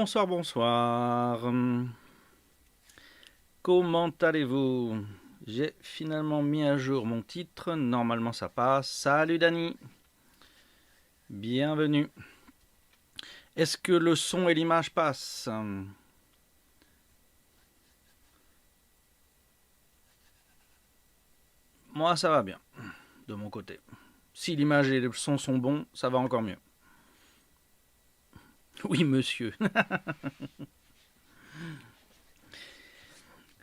Bonsoir, bonsoir. Comment allez-vous? J'ai finalement mis à jour mon titre. Normalement, ça passe. Salut Dani. Bienvenue. Est-ce que le son et l'image passent? Moi, ça va bien, de mon côté. Si l'image et le son sont bons, ça va encore mieux. Oui, monsieur.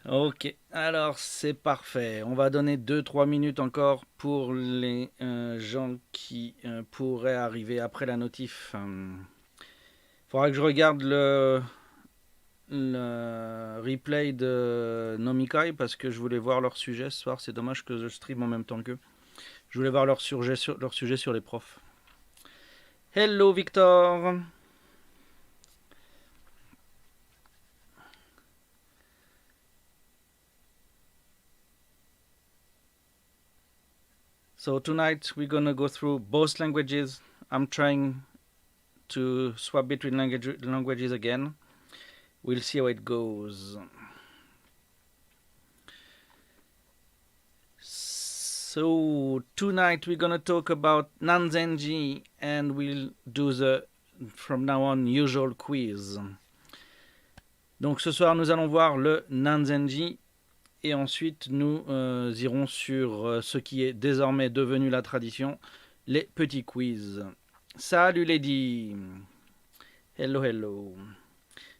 Ok, alors c'est parfait. On va donner 2-3 minutes encore pour les gens qui pourraient arriver après la notif. Faudra que je regarde le replay de Nomikai parce que je voulais voir leur sujet ce soir. C'est dommage que je stream en même temps qu'eux. Je voulais voir leur sujet sur les profs. Hello Victor. So tonight we're gonna go through both languages. I'm trying to swap between languages again. We'll see how it goes. So tonight we're gonna talk about Nanzenji and we'll do the from now on usual quiz. Donc ce soir nous allons voir le Nanzenji et ensuite nous irons sur ce qui est désormais devenu la tradition, les petits quiz. Salut Lady. Hello hello.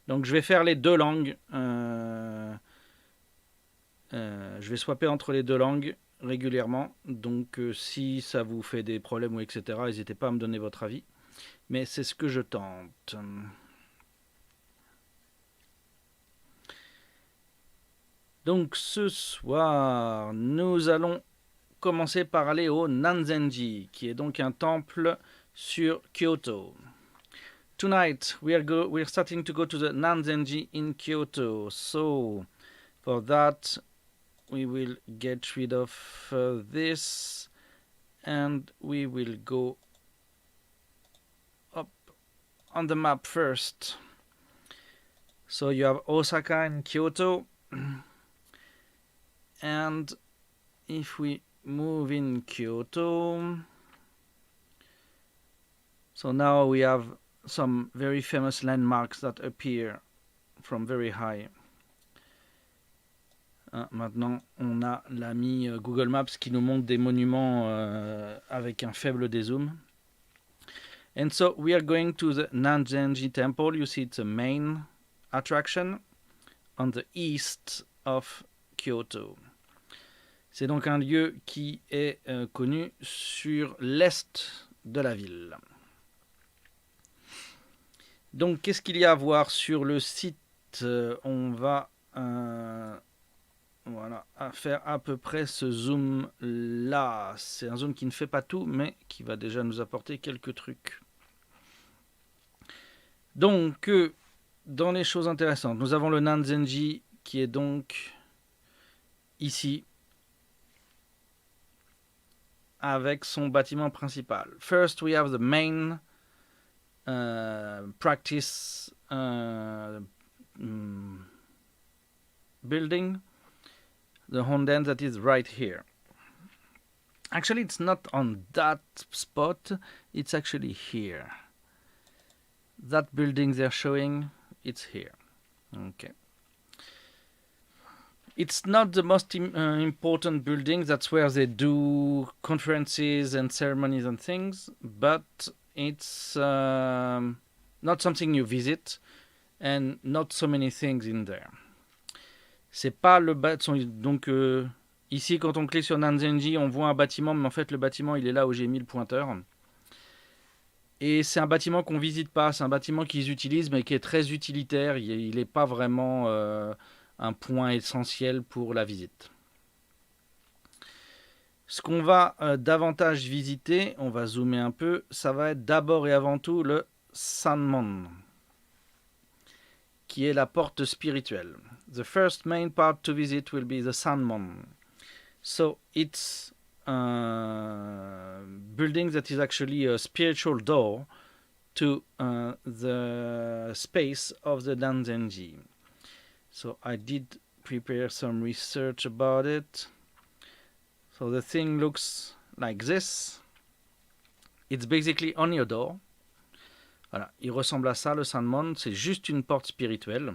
Donc je vais faire les deux langues. Je vais swapper entre les deux langues régulièrement. Donc si ça vous fait des problèmes ou etc., n'hésitez pas à me donner votre avis. Mais c'est ce que je tente. Donc ce soir, nous allons commencer par aller au Nanzenji, qui est donc un temple sur Kyoto. Tonight, we're starting to go to the Nanzenji in Kyoto. So, for that, we will get rid of this and we will go up on the map first. So you have Osaka and Kyoto, and if we move in Kyoto, so now we have some very famous landmarks that appear from very high. Maintenant, on a l'ami Google Maps qui nous montre des monuments avec un faible dézoom. And so we are going to the Nanzenji Temple. You see it's a main attraction on the east of Kyoto. C'est donc un lieu qui est connu sur l'est de la ville. Donc, qu'est-ce qu'il y a à voir sur le site? On va voilà, à faire à peu près ce zoom là. C'est un zoom qui ne fait pas tout, mais qui va déjà nous apporter quelques trucs. Donc, dans les choses intéressantes, nous avons le Nanzenji qui est donc ici, avec son bâtiment principal. First, we have the main practice building, the Honden that is right here. Actually, it's not on that spot, it's actually here. That building they're showing, it's here. Okay. It's not the most important building, that's where they do conferences and ceremonies and things, but it's not something you visit and not so many things in there. C'est pas le bâtiment. Donc ici, quand on clique sur Nanzenji, on voit un bâtiment, mais en fait, le bâtiment, il est là où j'ai mis le pointeur. Et c'est un bâtiment qu'on visite pas, c'est un bâtiment qu'ils utilisent, mais qui est très utilitaire. Il n'est pas vraiment un point essentiel pour la visite. Ce qu'on va davantage visiter, on va zoomer un peu, ça va être d'abord et avant tout le Sanmon, qui est la porte spirituelle. The first main part to visit will be the Sanmon. So it's a building that is actually a spiritual door to the space of the Danzenji. So I did prepare some research about it. So the thing looks like this. It's basically on your door. Voilà, il ressemble à ça, le Sanmon. C'est juste une porte spirituelle.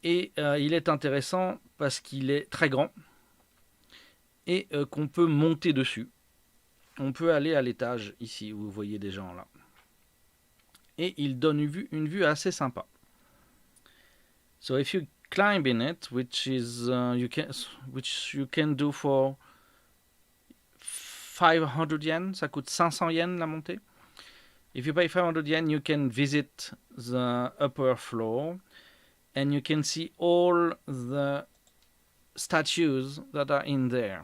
Et il est intéressant parce qu'il est très grand et qu'on peut monter dessus. On peut aller à l'étage ici où vous voyez des gens là. Et il donne une vue assez sympa. So if you climb in it, which you can do for 500 yen, ça coûte 500 yen la montée. If you pay 500 yen, you can visit the upper floor and you can see all the statues that are in there.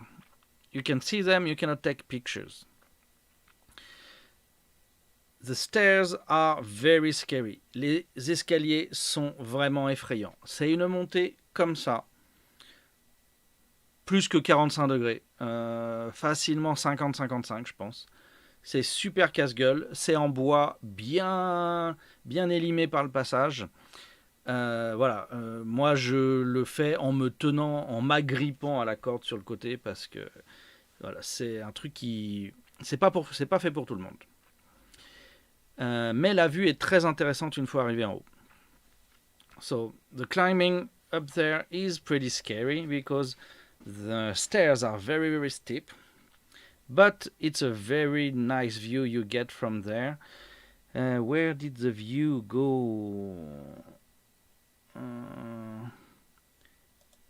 You can see them, you cannot take pictures. The stairs are very scary. Les escaliers sont vraiment effrayants. C'est une montée comme ça. Plus que 45 degrés. Facilement 50-55, je pense. C'est super casse-gueule. C'est en bois, bien élimé par le passage. Voilà. Moi, je le fais en me tenant, en m'agrippant à la corde sur le côté parce que voilà, c'est un truc qui... C'est pas fait pour tout le monde. Mais la vue est très intéressante une fois arrivé en haut. So, the climbing up there is pretty scary because the stairs are very, very steep. But it's a very nice view you get from there. Where did the view go?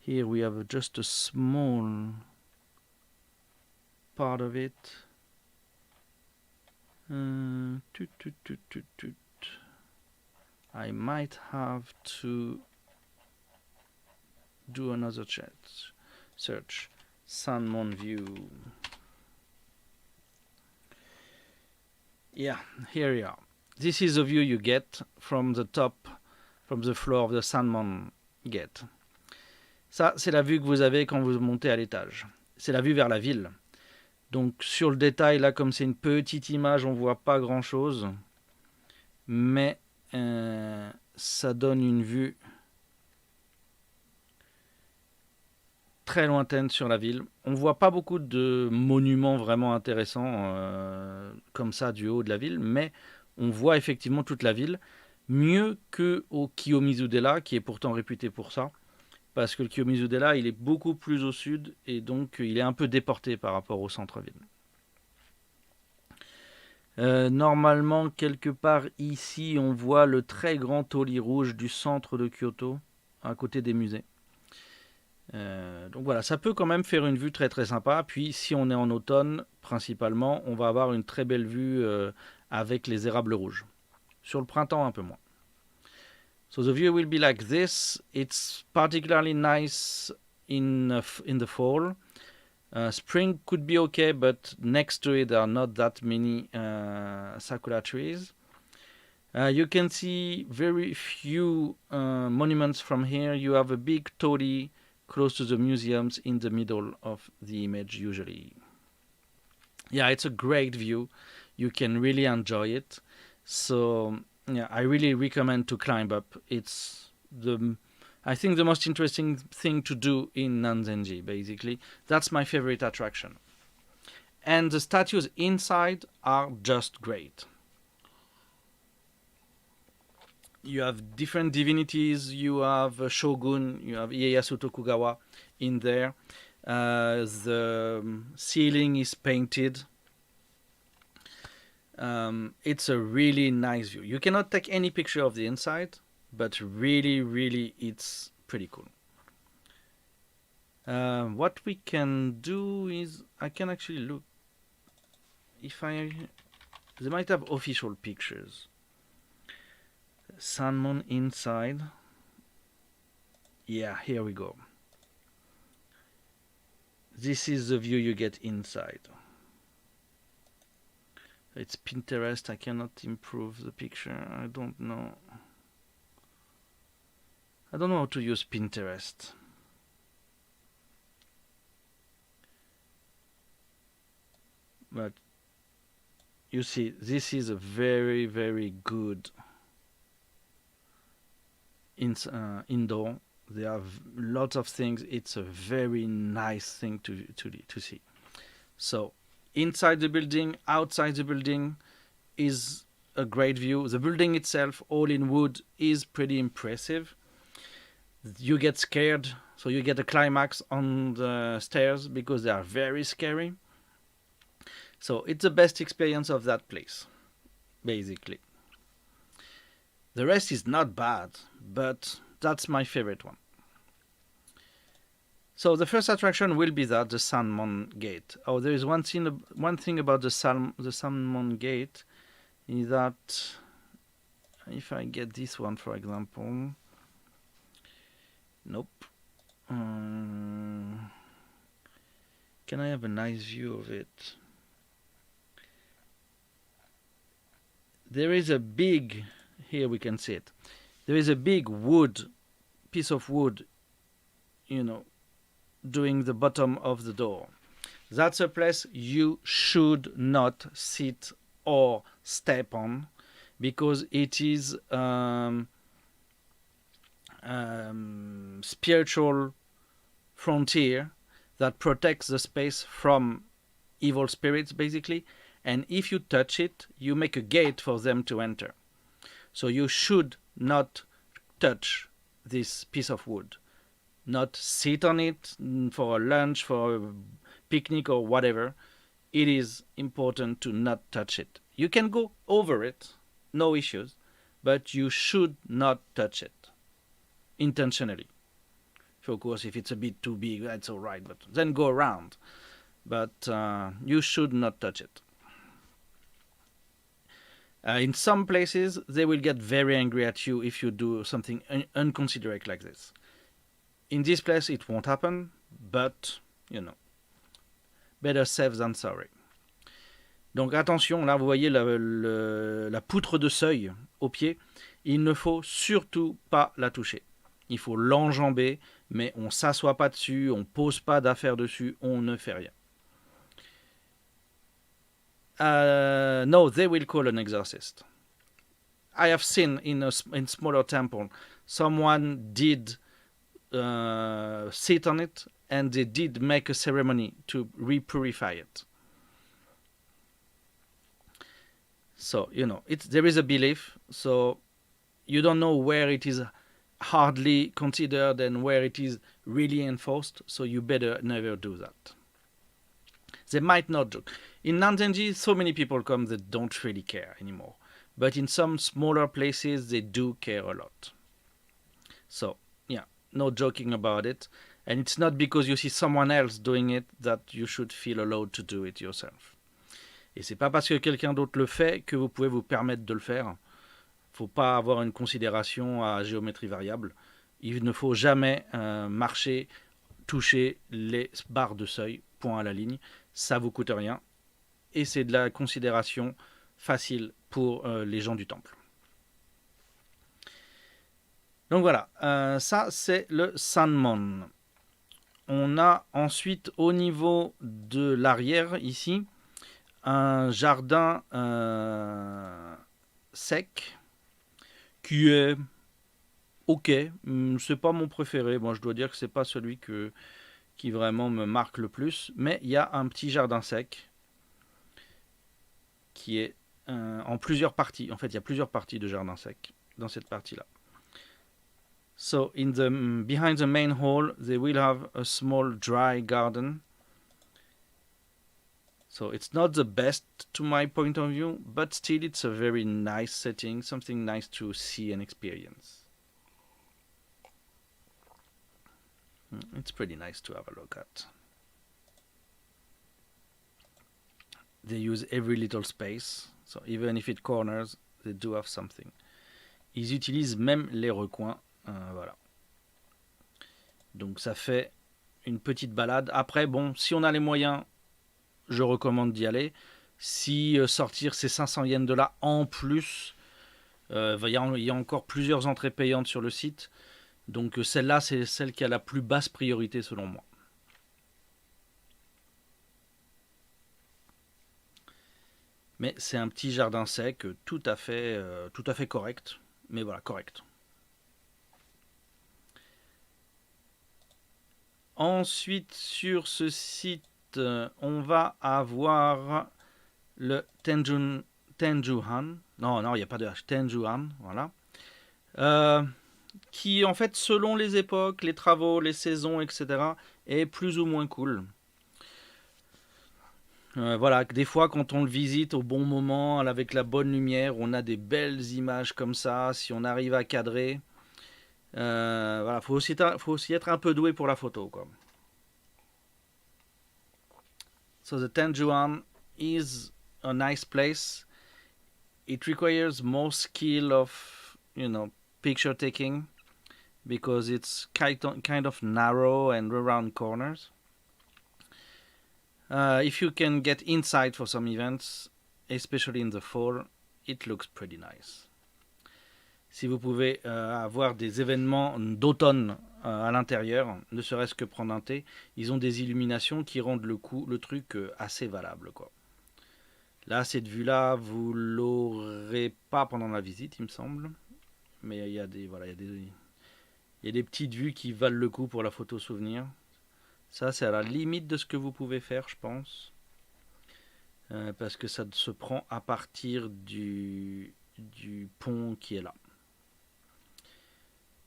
Here we have just a small part of it. I might have to do another search. Sanmon view. Yeah, here we are. This is the view you get from the top, from the floor of the Sanmon Gate. Ça, c'est la vue que vous avez quand vous montez à l'étage. C'est la vue vers la ville. Donc sur le détail, là, comme c'est une petite image, on voit pas grand-chose. Mais ça donne une vue très lointaine sur la ville. On voit pas beaucoup de monuments vraiment intéressants comme ça du haut de la ville, mais on voit effectivement toute la ville. Mieux que au Kiyomizu-dera, qui est pourtant réputé pour ça. Parce que le Kiyomizu-dera, il est beaucoup plus au sud et donc il est un peu déporté par rapport au centre-ville. Normalement, quelque part ici, on voit le très grand torii rouge du centre de Kyoto, à côté des musées. Donc voilà, ça peut quand même faire une vue très très sympa. Puis si on est en automne, principalement, on va avoir une très belle vue avec les érables rouges. Sur le printemps, un peu moins. So the view will be like this. It's particularly nice in the fall. Spring could be okay, but next to it there are not that many sakura trees. You can see very few monuments from here. You have a big torii close to the museums in the middle of the image usually. Yeah, it's a great view. You can really enjoy it. So yeah, I really recommend to climb up. It's I think the most interesting thing to do in Nanzenji, basically. That's my favorite attraction. And the statues inside are just great. You have different divinities. You have Shogun, you have Ieyasu Tokugawa in there. The ceiling is painted. It's a really nice view. You cannot take any picture of the inside, but really, really, it's pretty cool. What we can do is, I can actually look, they might have official pictures. Sanmon inside. Yeah, here we go. This is the view you get inside. It's Pinterest. I cannot improve the picture. I don't know how to use Pinterest. But you see, this is a very, very good indoor. There are lots of things. It's a very nice thing to see. So inside the building, outside the building is a great view. The building itself, all in wood, is pretty impressive. You get scared, so you get a climax on the stairs because they are very scary. So it's the best experience of that place, basically. The rest is not bad, but that's my favorite one. So the first attraction will be the Salmon Gate. Oh, there is one thing about the Salmon Gate is that if I get this one, for example, nope. Can I have a nice view of it? There is a big, here we can see it. There is a big piece of wood, doing the bottom of the door. That's a place you should not sit or step on because it is spiritual frontier that protects the space from evil spirits, basically. And if you touch it, you make a gate for them to enter. So you should not touch this piece of wood. Not sit on it for a lunch, for a picnic or whatever. It is important to not touch it. You can go over it, no issues, but you should not touch it intentionally. So of course, if it's a bit too big, that's all right, but then go around. But you should not touch it. In some places, they will get very angry at you if you do something inconsiderate like this. In this place, it won't happen, but, better safe than sorry. Donc attention, là vous voyez la poutre de seuil au pied, il ne faut surtout pas la toucher. Il faut l'enjamber, mais on ne s'assoit pas dessus, on ne pose pas d'affaires dessus, on ne fait rien. No, they will call an exorcist. I have seen in smaller temple, someone did sit on it, and they did make a ceremony to re-purify it. So, there is a belief, so you don't know where it is hardly considered and where it is really enforced, so you better never do that. They might not joke. In Nanzenji, so many people come that don't really care anymore. But in some smaller places, they do care a lot. So, no joking about it. And it's not because you see someone else doing it that you should feel allowed to do it yourself. Et c'est pas parce que quelqu'un d'autre le fait que vous pouvez vous permettre de le faire. Faut pas avoir une considération à géométrie variable. Il ne faut jamais marcher, toucher les barres de seuil, point à la ligne. Ça vous coûte rien. Et c'est de la considération facile pour les gens du temple. Donc voilà, ça c'est le Sanmon. On a ensuite au niveau de l'arrière ici un jardin sec qui est ok. C'est pas mon préféré. Bon, je dois dire que c'est pas celui qui vraiment me marque le plus. Mais il y a un petit jardin sec qui est en plusieurs parties. En fait, il y a plusieurs parties de jardin sec dans cette partie-là. So behind the main hall, they will have a small dry garden. So it's not the best to my point of view, but still it's a very nice setting, something nice to see and experience. It's pretty nice to have a look at. They use every little space, so even if it corners, they do have something. Ils utilisent même les recoins. Voilà. Donc ça fait une petite balade. Après, bon, si on a les moyens, je recommande d'y aller. Si sortir ces 500 yens de là en plus, il y a encore plusieurs entrées payantes sur le site. Donc celle-là, c'est celle qui a la plus basse priorité selon moi. Mais c'est un petit jardin sec tout à fait correct. Mais voilà, correct. Ensuite, sur ce site, on va avoir le Tenjuhan. Non, non, il n'y a pas de H. Tenjuhan, voilà. Euh, qui, en fait, selon les époques, les travaux, les saisons, etc., est plus ou moins cool. Voilà, des fois, quand on le visite au bon moment, avec la bonne lumière, on a des belles images comme ça. Si on arrive à cadrer, voilà, faut aussi être un peu doué pour la photo, quoi. So the Tenjuan is a nice place. It requires more skill of, picture taking because it's kind of narrow and around corners. If you can get inside for some events, especially in the fall, it looks pretty nice. Si vous pouvez avoir des événements d'automne à l'intérieur, ne serait-ce que prendre un thé, ils ont des illuminations qui rendent le truc assez valable, quoi. Là, cette vue-là, vous l'aurez pas pendant la visite, il me semble. Mais il y a des petites vues qui valent le coup pour la photo souvenir. Ça, c'est à la limite de ce que vous pouvez faire, je pense. Parce que ça se prend à partir du pont qui est là.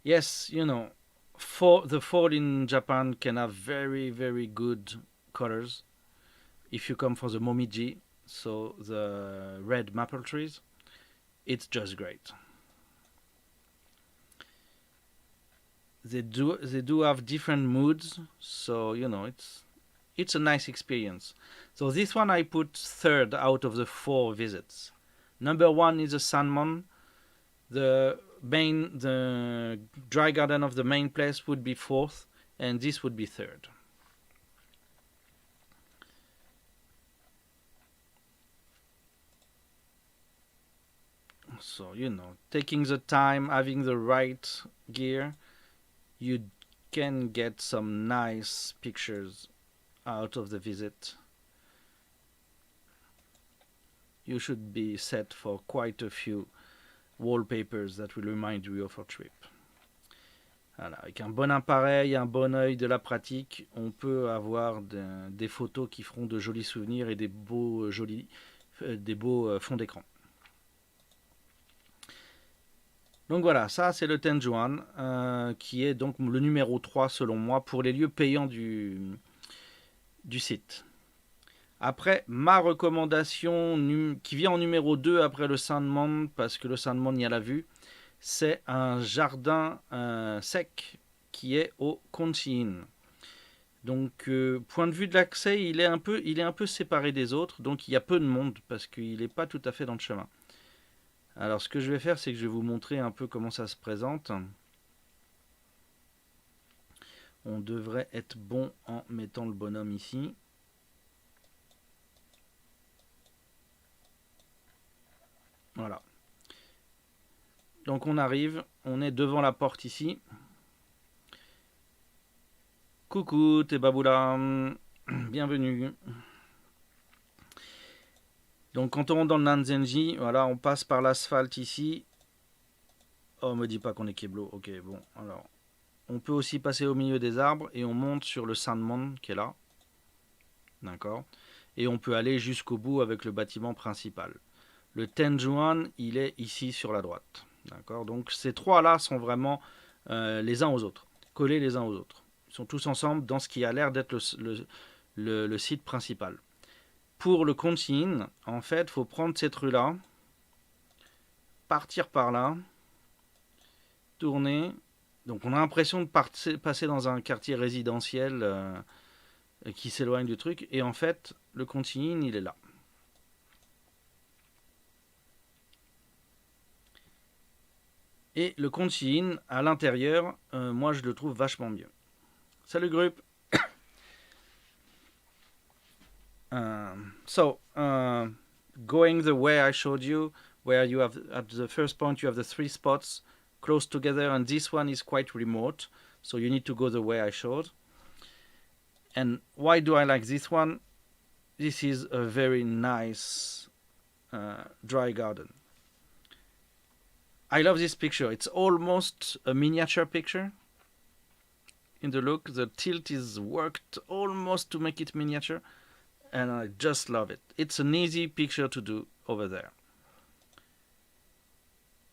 Yes, the fall in Japan can have very, very good colors. If you come for the Momiji, so the red maple trees, it's just great. They do have different moods, so it's a nice experience. So this one I put third out of the 4 visits. Number 1 is a Sanmon. The dry garden of the main place would be 4th, and this would be 3rd. So taking the time, having the right gear, you can get some nice pictures out of the visit. You should be set for quite a few wallpapers that will remind you of our trip. Voilà, avec un bon appareil, un bon œil, de la pratique, on peut avoir des photos qui feront de jolis souvenirs et des beaux fonds d'écran. Donc voilà, ça c'est le Tenjuan, qui est donc le numéro 3 selon moi pour les lieux payants du site. Après, ma recommandation qui vient en numéro 2 après le Sandman, parce que le Sandman y a la vue, c'est un jardin sec qui est au Konshin. Donc, point de vue de l'accès, il est un peu séparé des autres, donc il y a peu de monde parce qu'il n'est pas tout à fait dans le chemin. Alors, ce que je vais faire, c'est que je vais vous montrer un peu comment ça se présente. On devrait être bon en mettant le bonhomme ici. Voilà. Donc on arrive, on est devant la porte ici. Coucou, t'es Baboula, bienvenue. Donc quand on rentre dans le Nanzenji, voilà, on passe par l'asphalte ici. Oh, me dis pas qu'on est Keblo. Ok, bon, alors. On peut aussi passer au milieu des arbres et on monte sur le Sandman qui est là. D'accord. Et on peut aller jusqu'au bout avec le bâtiment principal. Le Tenjuan, il est ici sur la droite. D'accord. Donc ces trois-là sont vraiment les uns aux autres, collés les uns aux autres. Ils sont tous ensemble dans ce qui a l'air d'être le site principal. Pour le Konshin, en fait, il faut prendre cette rue-là, partir par là, tourner. Donc on a l'impression de passer dans un quartier résidentiel qui s'éloigne du truc. Et en fait, le Konshin, il est là. Et le Konshin, à l'intérieur, moi je le trouve vachement mieux. Salut groupe. Going the way I showed you, where you have at the first point you have the 3 spots close together, and this one is quite remote, so you need to go the way I showed. And why do I like this one? This is a very nice dry garden. I love this picture. It's almost a miniature picture in the look. The tilt is worked almost to make it miniature, and I just love it. It's an easy picture to do over there.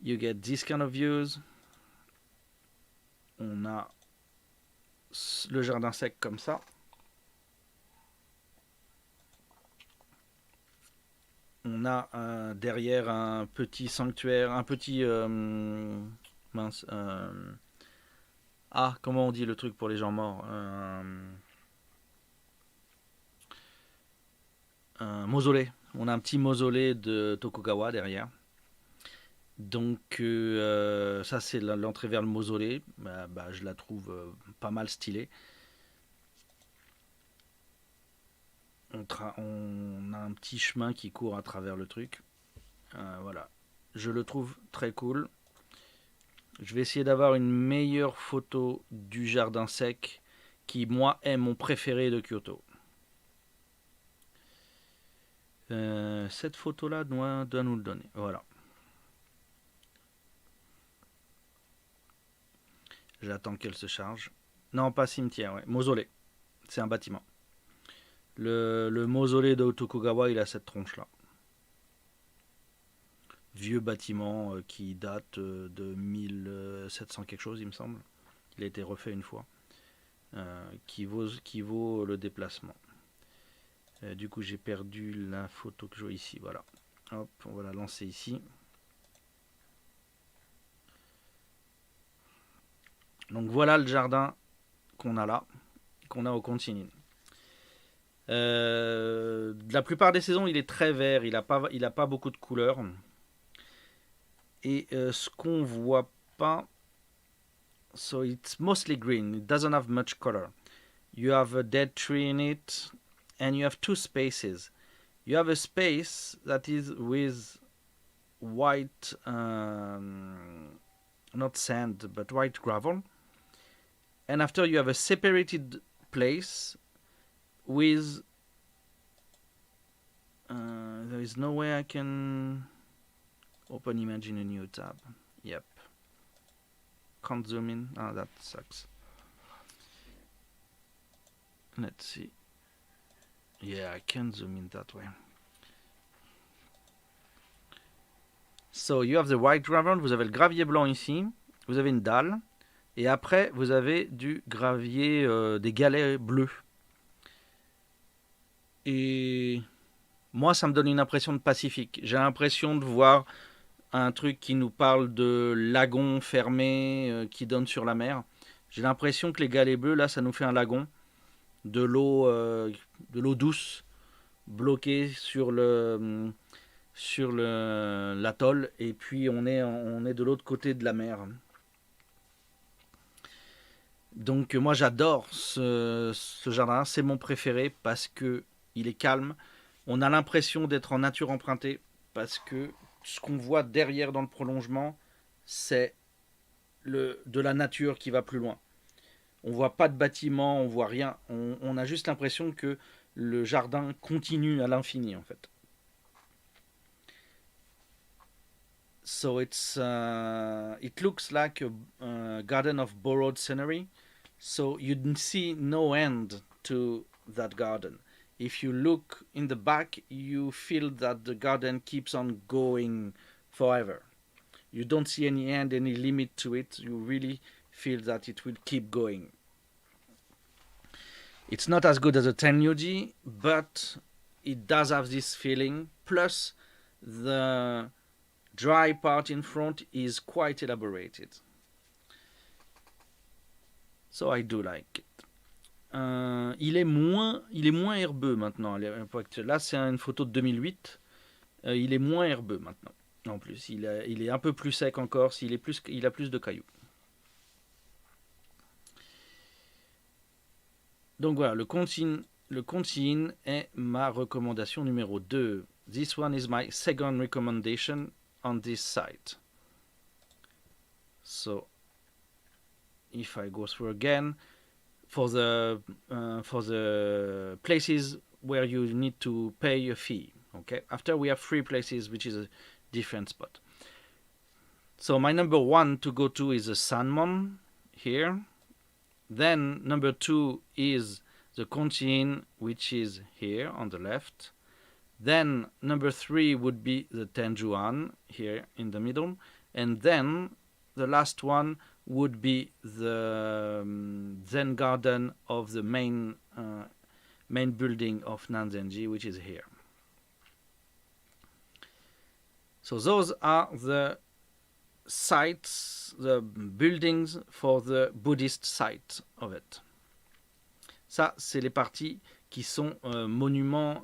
You get this kind of views. On a le jardin sec comme ça. On a derrière un petit sanctuaire, un petit mince. Comment on dit le truc pour les gens morts, un mausolée. On a un petit mausolée de Tokugawa derrière. Donc ça c'est l'entrée vers le mausolée. Je la trouve pas mal stylée. On a un petit chemin qui court à travers le truc. Voilà. Je le trouve très cool. Je vais essayer d'avoir une meilleure photo du jardin sec qui, moi, est mon préféré de Kyoto. Cette photo-là doit nous le donner. Voilà. J'attends qu'elle se charge. Non, pas cimetière, ouais. Mausolée. C'est un bâtiment. Le mausolée de Tokugawa, il a cette tronche-là. Vieux bâtiment qui date de 1700 quelque chose, il me semble. Il a été refait une fois. Qui vaut le déplacement. Du coup, j'ai perdu la photo que je vois ici. Voilà. Hop, on va la lancer ici. Donc voilà le jardin qu'on a là, qu'on a au Continin. La plupart des saisons, il est très vert, il a pas beaucoup de couleurs. Et ce qu'on voit pas, so it's mostly green. It doesn't have much color. You have a dead tree in it, and you have two spaces. You have a space that is with white, not sand, but white gravel. And after you have a separated place with there is no way I can open image in a new tab. Yep. Can't zoom in. That sucks. Let's see. Yeah, I can zoom in that way. So you have the white gravel. Vous avez le gravier blanc ici. Vous avez une dalle. Et après, vous avez du gravier, des galets bleus. Et moi, ça me donne une impression de Pacifique. J'ai l'impression de voir un truc qui nous parle de lagon fermé qui donne sur la mer. J'ai l'impression que les galets bleus, là, ça nous fait un lagon. De l'eau douce bloquée sur l'atoll. Et puis, on est de l'autre côté de la mer. Donc moi j'adore ce jardin, c'est mon préféré parce que il est calme. On a l'impression d'être en nature empruntée parce que ce qu'on voit derrière dans le prolongement, c'est de la nature qui va plus loin. On voit pas de bâtiment, on voit rien. On a juste l'impression que le jardin continue à l'infini en fait. So it looks like a garden of borrowed scenery. So you see no end to that garden. If you look in the back, you feel that the garden keeps on going forever. You don't see any end, any limit to it. You really feel that it will keep going. It's not as good as a Tenryuji, but it does have this feeling. Plus, the dry part in front is quite elaborated. So I do like it. Il est moins herbeux maintenant à l'époque actuelle. Là, c'est une photo de 2008. Il est moins herbeux maintenant. En plus, il est un peu plus sec encore. Il a plus de cailloux. Donc voilà, le Continin est ma recommandation numéro 2. This one is my second recommendation on this site. So, if I go through again, for the places where you need to pay a fee, ok? Okay, after we have 3 places, which is a different spot. So my number 1 to go to is the Sanmon here. Then number 2 is the Konchin, which is here on the left. Then number 3 would be the Tenjuan here in the middle. And then the last one would be the Zen garden of the main building of Nanzenji, which is here. So those are the sites, the buildings for the Buddhist site of it. Ça, c'est les parties qui sont monuments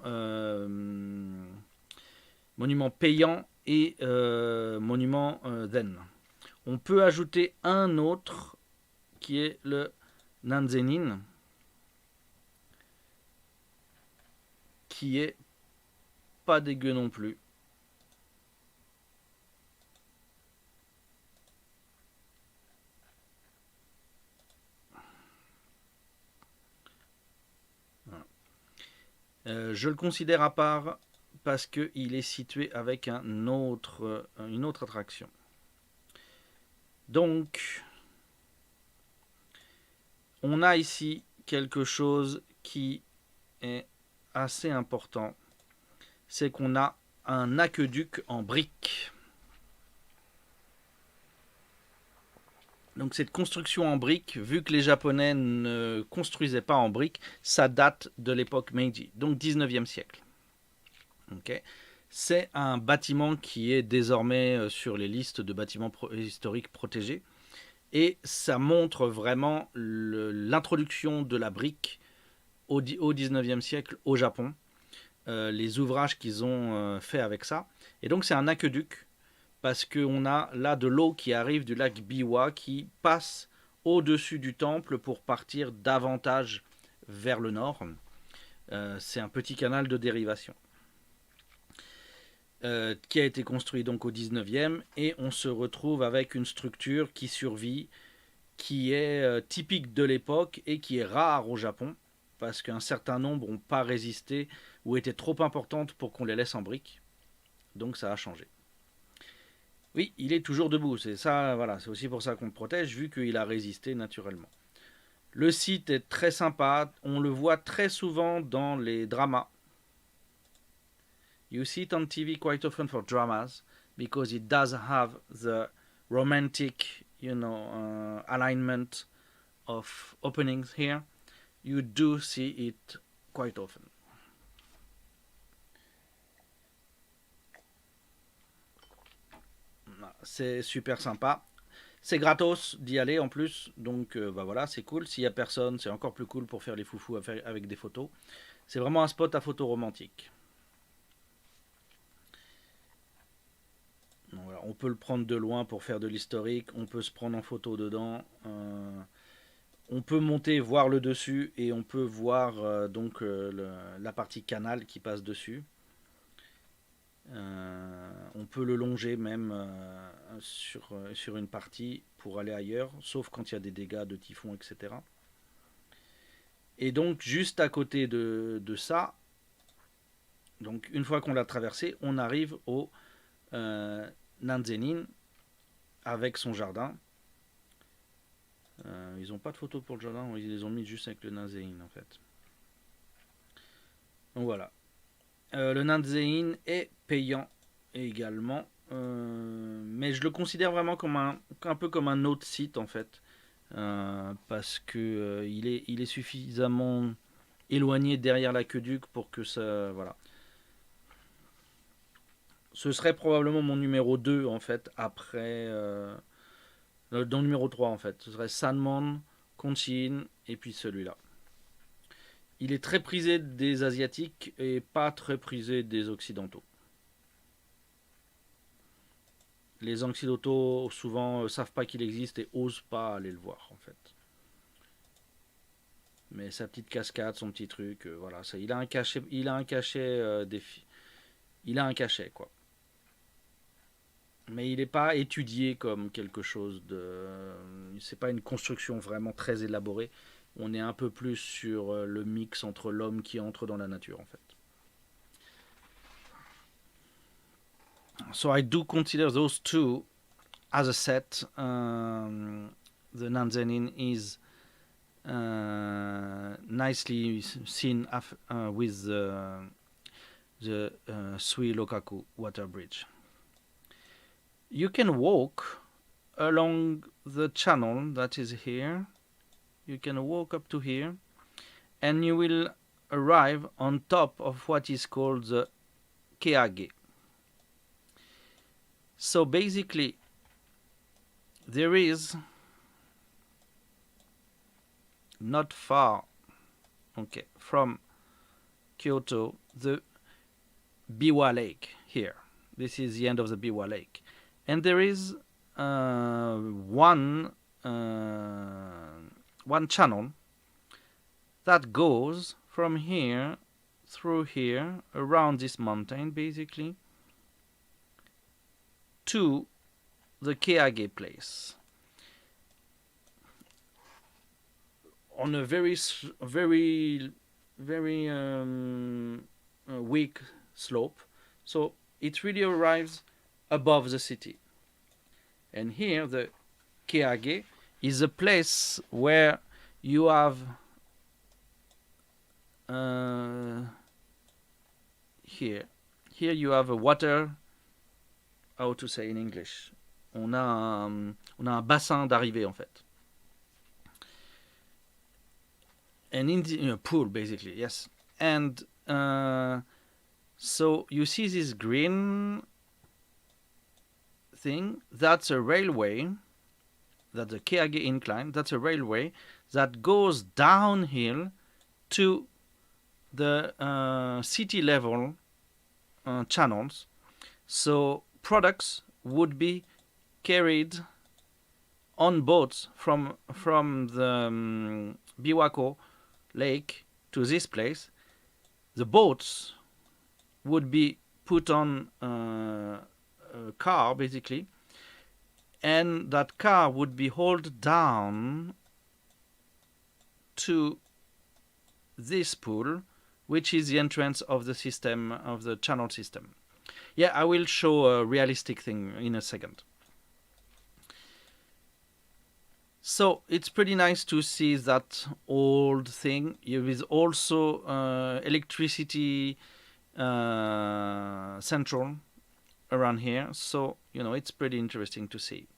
payants et monuments zen. On peut ajouter un autre qui est le Nanzenin, qui est pas dégueu non plus. Je le considère à part parce qu'il est situé avec une autre attraction. Donc, on a ici quelque chose qui est assez important. C'est qu'on a un aqueduc en briques. Donc cette construction en briques, vu que les Japonais ne construisaient pas en briques, ça date de l'époque Meiji, donc 19e siècle. Okay. C'est un bâtiment qui est désormais sur les listes de bâtiments historiques protégés. Et ça montre vraiment l'introduction de la brique au 19e siècle au Japon. Les ouvrages qu'ils ont fait avec ça. Et donc c'est un aqueduc. Parce qu'on a là de l'eau qui arrive du lac Biwa qui passe au-dessus du temple pour partir davantage vers le nord. C'est un petit canal de dérivation qui a été construit donc au 19e et on se retrouve avec une structure qui survit, qui est typique de l'époque et qui est rare au Japon parce qu'un certain nombre n'ont pas résisté ou étaient trop importantes pour qu'on les laisse en briques. Donc ça a changé. Oui, il est toujours debout, c'est ça, voilà, c'est aussi pour ça qu'on le protège, vu qu'il a résisté naturellement. Le site est très sympa, on le voit très souvent dans les dramas. You see it on TV quite often for dramas, because it does have the romantic, alignment of openings here. You do see it quite often. C'est super sympa. C'est gratos d'y aller en plus, donc voilà, c'est cool. S'il n'y a personne, c'est encore plus cool pour faire les foufous avec des photos. C'est vraiment un spot à photo romantique. Donc, voilà, on peut le prendre de loin pour faire de l'historique, on peut se prendre en photo dedans. On peut monter, voir le dessus, et on peut voir la partie canal qui passe dessus. On peut le longer même sur une partie pour aller ailleurs, sauf quand il y a des dégâts de typhon, etc. Et donc juste à côté de ça, donc une fois qu'on l'a traversé, on arrive au Nanzenin avec son jardin. Ils n'ont pas de photo pour le jardin, ils les ont mis juste avec le Nanzenin en fait. Donc voilà. Le Nanzein est payant également, mais je le considère vraiment comme un peu comme un autre site en fait, parce que il est suffisamment éloigné derrière l'aqueduc pour que ça, voilà. Ce serait probablement mon numéro 2 en fait, après dans le numéro 3 en fait. Ce serait Sanmon, Konchin et puis celui-là. Il est très prisé des Asiatiques et pas très prisé des Occidentaux. Les Occidentaux souvent savent pas qu'il existe et osent pas aller le voir en fait. Mais sa petite cascade, son petit truc, voilà, ça, il a un cachet, il a un cachet quoi. Mais il n'est pas étudié comme quelque chose de, c'est pas une construction vraiment très élaborée. On est un peu plus sur le mix entre l'homme qui entre dans la nature en fait. So I do consider those two as a set. The Nanzen Inn is nicely seen with the Sui Lokaku water bridge. You can walk along the channel that is here. You can walk up to here, and you will arrive on top of what is called the Keage. So basically, there is not far, okay, from Kyoto, the Biwa Lake here. This is the end of the Biwa Lake, and there is one channel that goes from here through here around this mountain, basically, to the Keage place on a very weak slope. So it really arrives above the city. And here the Keage is a place where you have here you have a water, how to say in English, on a un bassin d'arrivée en fait. An Indian pool, basically, yes. And so you see this green thing, that's a railway, that's the Keage incline, that's a railway that goes downhill to the city level channels. So products would be carried on boats from the Biwako Lake to this place. The boats would be put on a car, basically, and that car would be hauled down to this pool, which is the entrance of the system, of the channel system. Yeah, I will show a realistic thing in a second. So it's pretty nice to see that old thing. There is also electricity central around here. So, you know, it's pretty interesting to see.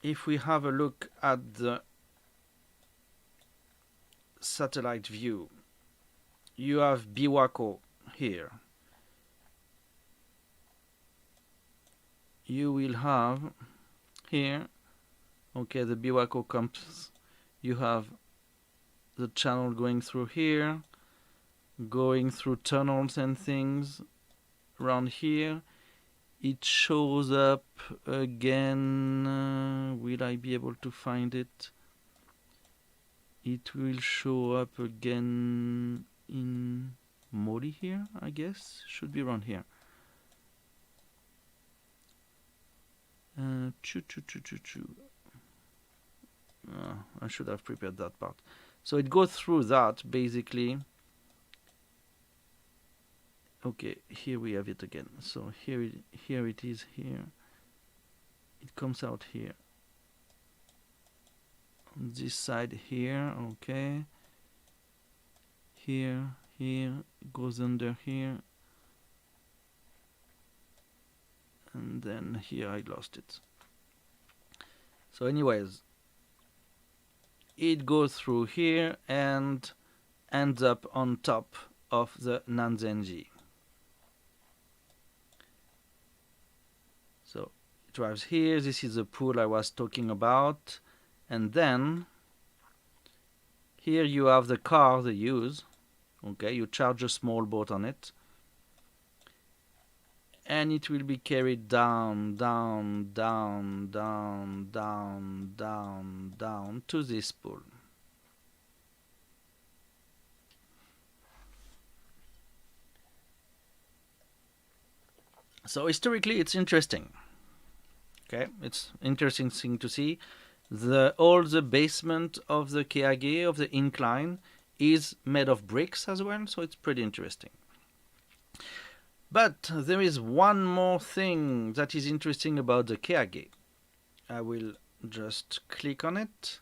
If we have a look at the satellite view, you have Biwako here. You will have here, okay, the Biwako campus. You have the channel going through here, going through tunnels and things around here. It shows up again. Will I be able to find it? It will show up again in Mori here, I guess. Should be around here. I should have prepared that part. So it goes through that, basically. Okay, here we have it again. So here it is here. It comes out here. On this side here, okay. Here, it goes under here. And then here I lost it. So anyways, it goes through here and ends up on top of the Nanzenji. So it drives here. This is the pool I was talking about. And then here you have the car they use. Okay, you charge a small boat on it. And it will be carried down to this pool. So historically, it's interesting. Okay, it's interesting thing to see. All the basement of the Keage, of the incline, is made of bricks as well, so it's pretty interesting. But there is one more thing that is interesting about the Keage. I will just click on it,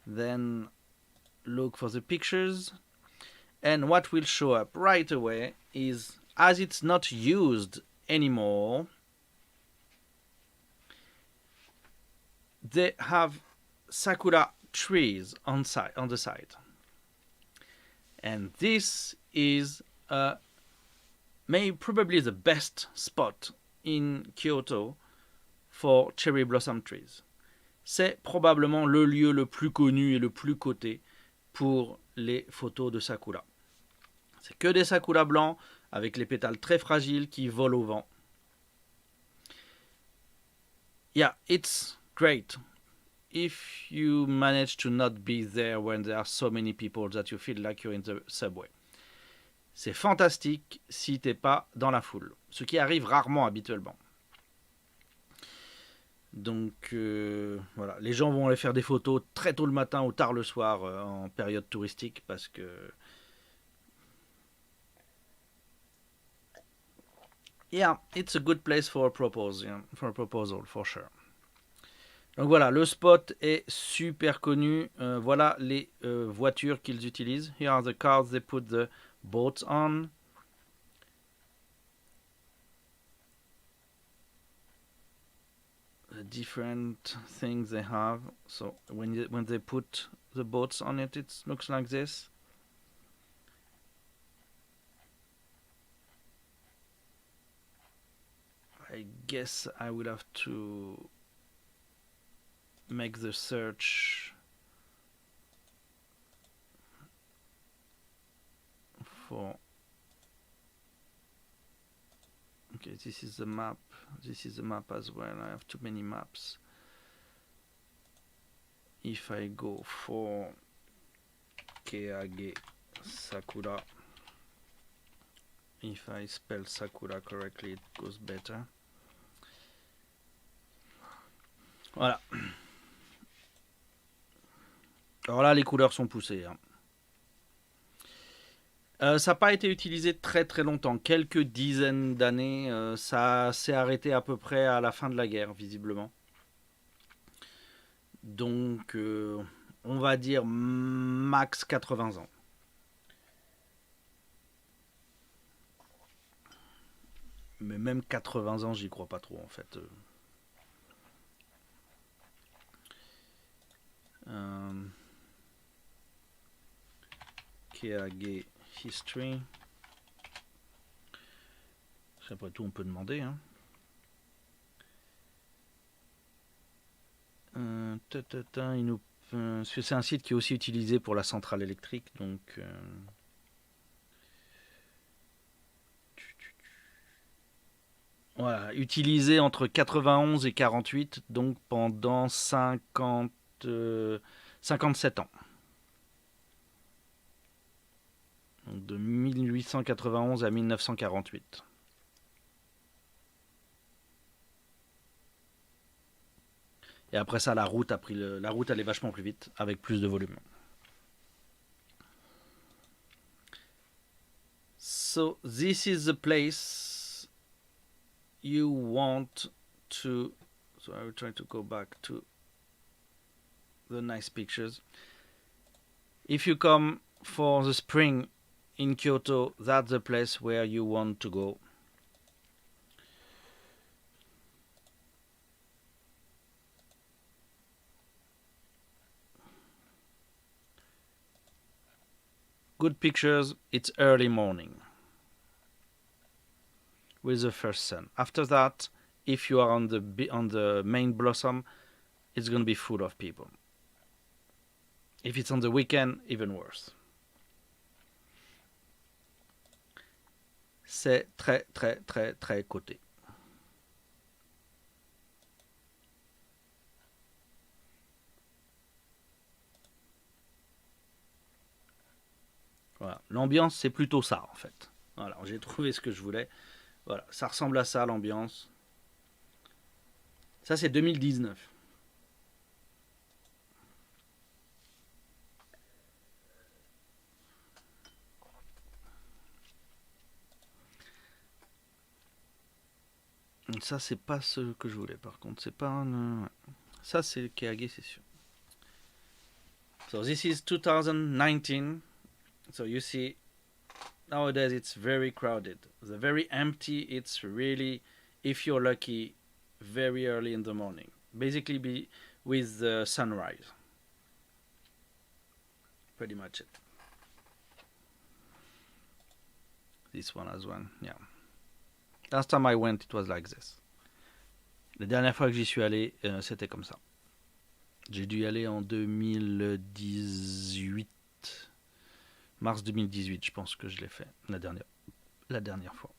then look for the pictures, and what will show up right away is, as it's not used anymore, they have sakura trees on the side. And this is probably the best spot in Kyoto for cherry blossom trees. C'est probablement le lieu le plus connu et le plus coté pour les photos de sakura. C'est que des sakura blancs avec les pétales très fragiles qui volent au vent. Yeah, it's great if you manage to not be there when there are so many people that you feel like you're in the subway. C'est fantastique si t'es pas dans la foule, ce qui arrive rarement habituellement. Donc voilà, les gens vont aller faire des photos très tôt le matin ou tard le soir en période touristique parce que yeah, it's a good place for a proposal, for sure. Donc voilà, le spot est super connu. Voilà les voitures qu'ils utilisent. Here are the cars they put the boats on. The different things they have. So when they put the boats on it, it looks like this. I guess I will have to make the search for. Okay, this is the map. This is the map as well. I have too many maps. If I go for Keage Sakura, if I spell Sakura correctly, it goes better. Voilà. Alors là, les couleurs sont poussées. Hein. Ça n'a pas été utilisé très très longtemps, quelques dizaines d'années. Ça s'est arrêté à peu près à la fin de la guerre, visiblement. Donc, on va dire max 80 ans. Mais même 80 ans, j'y crois pas trop en fait. Keage History. Après tout, on peut demander. Hein. C'est un site qui est aussi utilisé pour la centrale électrique. Donc, voilà, utilisé entre 91 et 48, donc pendant 57 ans. Donc de 1891 à 1948. Et après ça, la route allait vachement plus vite, avec plus de volume. So this is the place you want to. So I will try to go back to the nice pictures. If you come for the spring in Kyoto, that's the place where you want to go. Good pictures, it's early morning with the first sun. After that, if you are on the main blossom, it's going to be full of people. If it's on the weekend, even worse. C'est très très très très coté. Voilà, l'ambiance c'est plutôt ça en fait. Voilà, j'ai trouvé ce que je voulais. Voilà, ça ressemble à ça l'ambiance. Ça c'est 2019. Ça, c'est pas ce que je voulais, par contre. C'est pas un... Ça, c'est le Keage, c'est sûr. So this is 2019. So you see, nowadays it's very crowded. The very empty, it's really, if you're lucky, very early in the morning. Basically be with the sunrise. Pretty much it. This one as well, yeah. Last time I went, it was like this. La dernière fois que j'y suis allé, c'était comme ça. J'ai dû y aller en 2018. Mars 2018, je pense que je l'ai fait la dernière fois.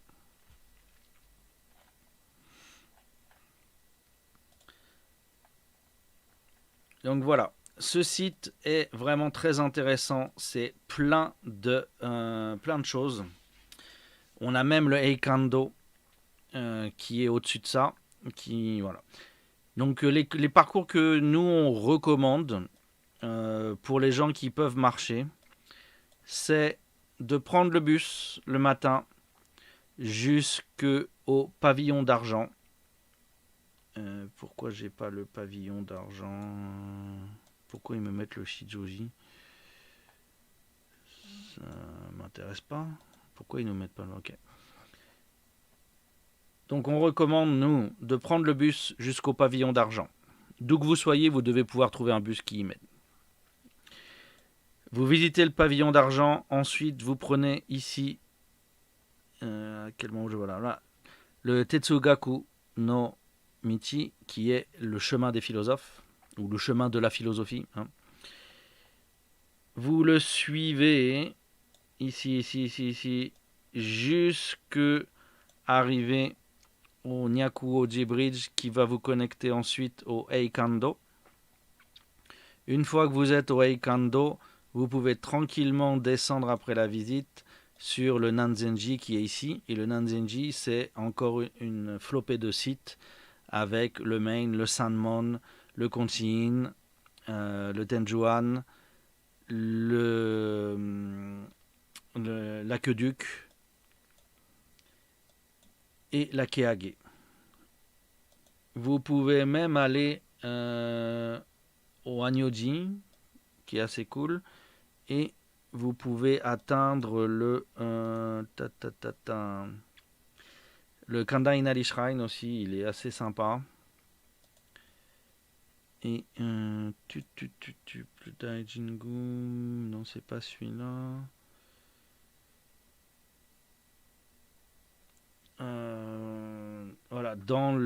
Donc voilà, ce site est vraiment très intéressant. C'est plein de choses. On a même le Eikando qui est au-dessus de ça. Voilà. Donc les parcours que nous on recommande pour les gens qui peuvent marcher, c'est de prendre le bus le matin jusqu'au pavillon d'argent. Pourquoi j'ai pas le pavillon d'argent? Pourquoi ils me mettent le Shijoji? Ça m'intéresse pas. Pourquoi ils nous mettent pas le... Ok. Donc on recommande, nous, de prendre le bus jusqu'au pavillon d'argent. D'où que vous soyez, vous devez pouvoir trouver un bus qui y mène. Vous visitez le pavillon d'argent, ensuite vous prenez ici... à quel moment je vois là, le Tetsugaku no Michi, qui est le chemin des philosophes, ou le chemin de la philosophie. Vous le suivez, ici, jusque arriver au Nyakuoji Bridge, qui va vous connecter ensuite au Eikando. Une fois que vous êtes au Eikando, vous pouvez tranquillement descendre après la visite sur le Nanzenji qui est ici. Et le Nanzenji, c'est encore une flopée de sites avec le Main, le Sanmon, le Konshin, le Tenjuan, l'aqueduc et la Keage. Vous pouvez même aller au Hanyoji, qui est assez cool, et vous pouvez atteindre le Kanda Inari Shrine aussi, il est assez sympa. Et Daijingu, non c'est pas celui-là. Voilà, dans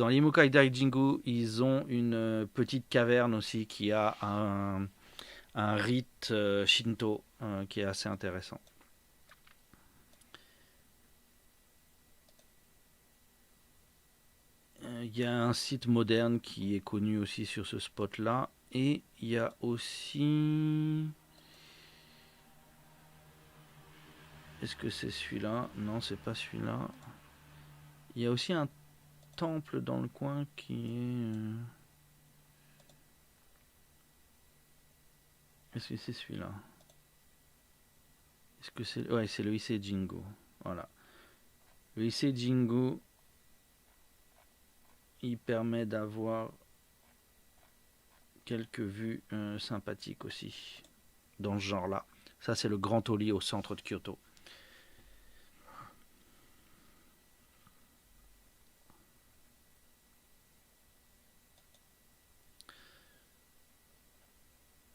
l'Imukai Daijingu, ils ont une petite caverne aussi qui a un rite Shinto qui est assez intéressant. Il y a un site moderne qui est connu aussi sur ce spot-là. Et il y a aussi... Est-ce que c'est celui-là? Non, c'est pas celui-là. Il y a aussi un temple dans le coin qui est... Est-ce que c'est celui-là? Est-ce que c'est... Ouais, c'est le Issei Jingu. Voilà. Le Issei Jingu, il permet d'avoir quelques vues sympathiques aussi dans ce genre-là. Ça, c'est le Grand Oli au centre de Kyoto.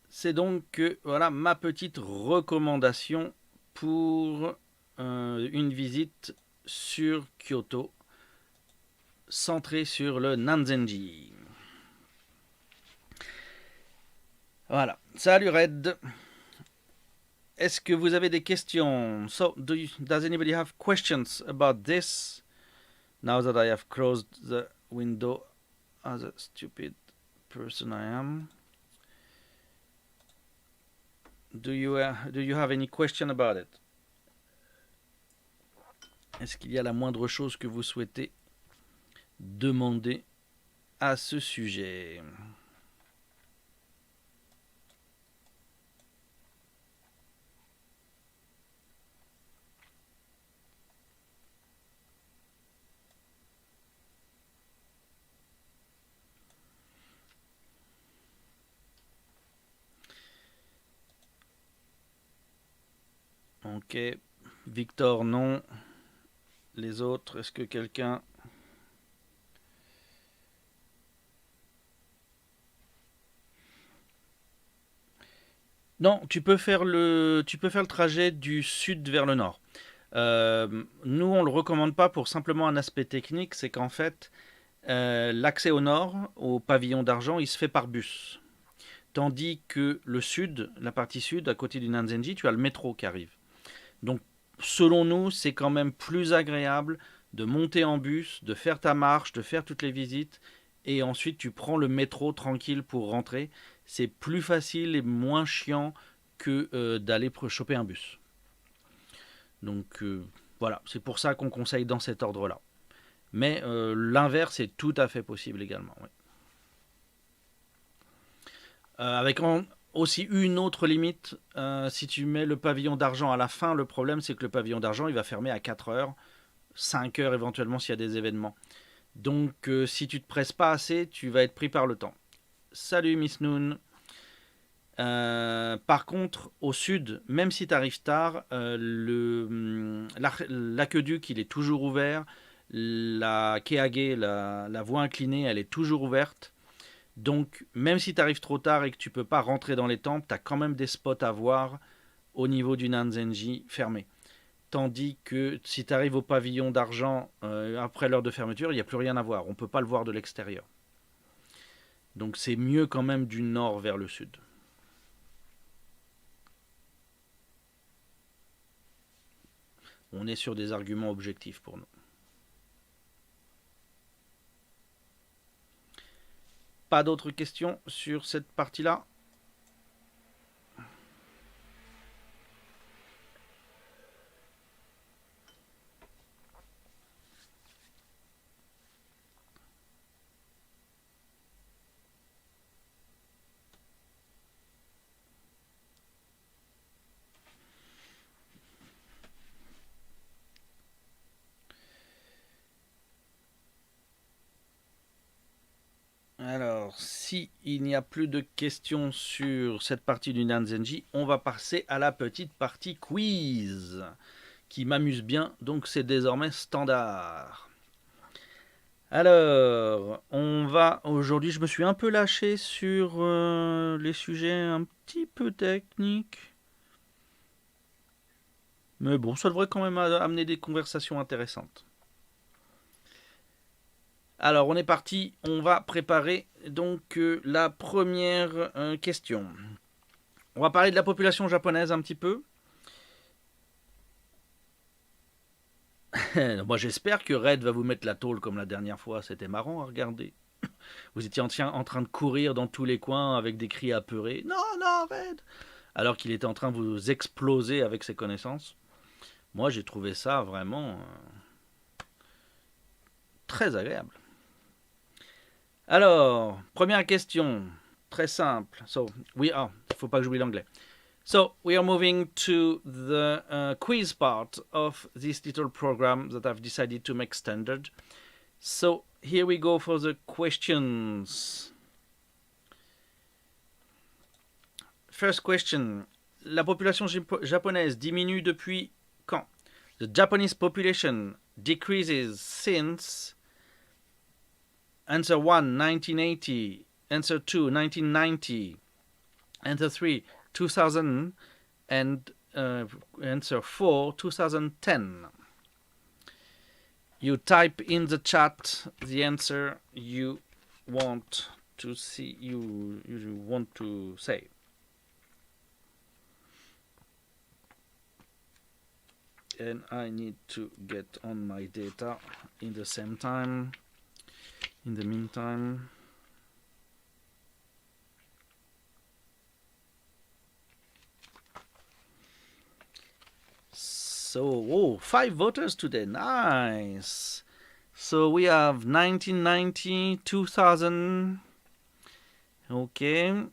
C'est donc voilà ma petite recommandation pour une visite sur Kyoto centrée sur le Nanzenji. Voilà. Salut Red. Est-ce que vous avez des questions? So, does anybody have questions about this? Now that I have closed the window as a stupid person I am. Do you have any question about it? Est-ce qu'il y a la moindre chose que vous souhaitez demander à ce sujet? Ok. Victor, non. Les autres, est-ce que quelqu'un... Non, tu peux faire le trajet du sud vers le nord. Nous, on le recommande pas pour simplement un aspect technique, c'est qu'en fait, l'accès au nord, au pavillon d'argent, il se fait par bus. Tandis que le sud, la partie sud, à côté du Nanzenji, tu as le métro qui arrive. Donc, selon nous, c'est quand même plus agréable de monter en bus, de faire ta marche, de faire toutes les visites, et ensuite tu prends le métro tranquille pour rentrer. C'est plus facile et moins chiant que d'aller choper un bus. Donc voilà, c'est pour ça qu'on conseille dans cet ordre-là. Mais l'inverse est tout à fait possible également. Oui. Avec aussi une autre limite, si tu mets le pavillon d'argent à la fin, le problème c'est que le pavillon d'argent il va fermer à 4 heures, 5 heures éventuellement s'il y a des événements. Donc si tu te presses pas assez, tu vas être pris par le temps. Salut Miss Noon. Par contre, au sud, même si tu arrives tard, l'aqueduc il est toujours ouvert. La Keage, la voie inclinée, elle est toujours ouverte. Donc, même si tu arrives trop tard et que tu peux pas rentrer dans les temples, tu as quand même des spots à voir au niveau du Nanzenji fermé. Tandis que si tu arrives au pavillon d'argent après l'heure de fermeture, il n'y a plus rien à voir. On ne peut pas le voir de l'extérieur. Donc c'est mieux quand même du nord vers le sud. On est sur des arguments objectifs pour nous. Pas d'autres questions sur cette partie-là? Alors, si il n'y a plus de questions sur cette partie du Nanzenji, on va passer à la petite partie quiz, qui m'amuse bien, donc c'est désormais standard. Alors, on va aujourd'hui, je me suis un peu lâché sur les sujets un petit peu techniques. Mais bon, ça devrait quand même amener des conversations intéressantes. Alors, on est parti, on va préparer donc la première question. On va parler de la population japonaise un petit peu. Moi, j'espère que Red va vous mettre la tôle comme la dernière fois. C'était marrant à regarder. Vous étiez en train de courir dans tous les coins avec des cris apeurés. Non, non, Red! Alors qu'il était en train de vous exploser avec ses connaissances. Moi, j'ai trouvé ça vraiment très agréable. Alors, première question, très simple. Faut pas que j'oublie l'anglais. So, we are moving to the quiz part of this little program that I've decided to make standard. So, here we go for the questions. First question. La population japonaise diminue depuis quand? The Japanese population decreases since answer 1, 1980, answer 2, 1990, answer 3, 2000, and answer 4, 2010. You type in the chat the answer you want to see, you want to say. And I need to get on my data in the same time. In the meantime, so 5 voters today, nice. So we have 1990, 2000, okay,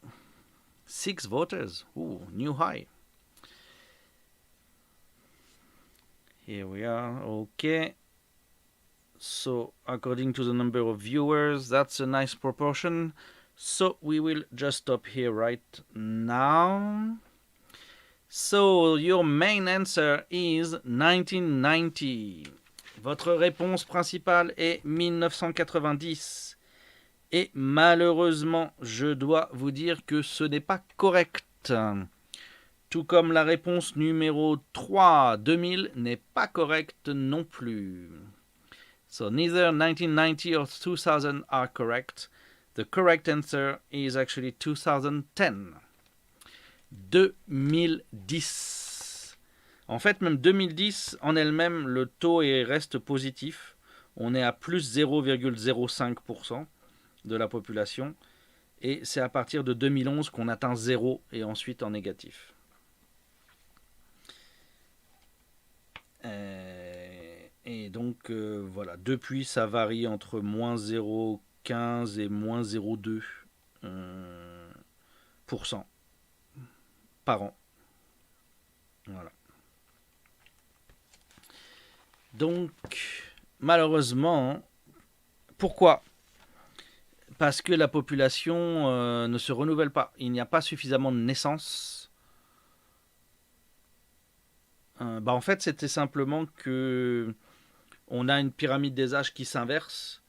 6 voters, new high. Here we are, okay. So according to the number of viewers, that's a nice proportion. So we will just stop here right now. So, your main answer is 1990. Votre réponse principale est 1990. Et malheureusement, je dois vous dire que ce n'est pas correct. Tout comme la réponse numéro 3, 2000, n'est pas correcte non plus. So neither 1990 or 2000 are correct. The correct answer is actually 2010. 2010. En fait, même 2010, en elle-même, le taux reste positif. On est à plus 0,05% de la population. Et c'est à partir de 2011 qu'on atteint 0 et ensuite en négatif. Et donc, voilà. Depuis, ça varie entre moins 0,15 et moins 0,2% par an. Voilà. Donc, malheureusement, pourquoi ? Parce que la population ne se renouvelle pas. Il n'y a pas suffisamment de naissances. En fait, c'était simplement que on a une pyramide des âges qui s'inverse.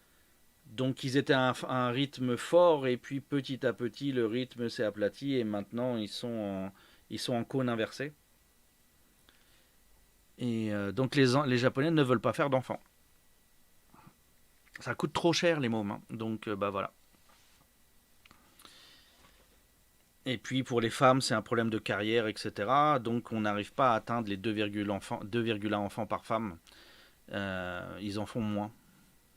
Donc, ils étaient à un rythme fort et puis petit à petit, le rythme s'est aplati et maintenant, ils sont en cône inversée. Et donc, les Japonais ne veulent pas faire d'enfants. Ça coûte trop cher, les mômes. Hein. Donc, voilà. Et puis pour les femmes, c'est un problème de carrière, etc. Donc on n'arrive pas à atteindre les 2,1 enfants par femme. Ils en font moins.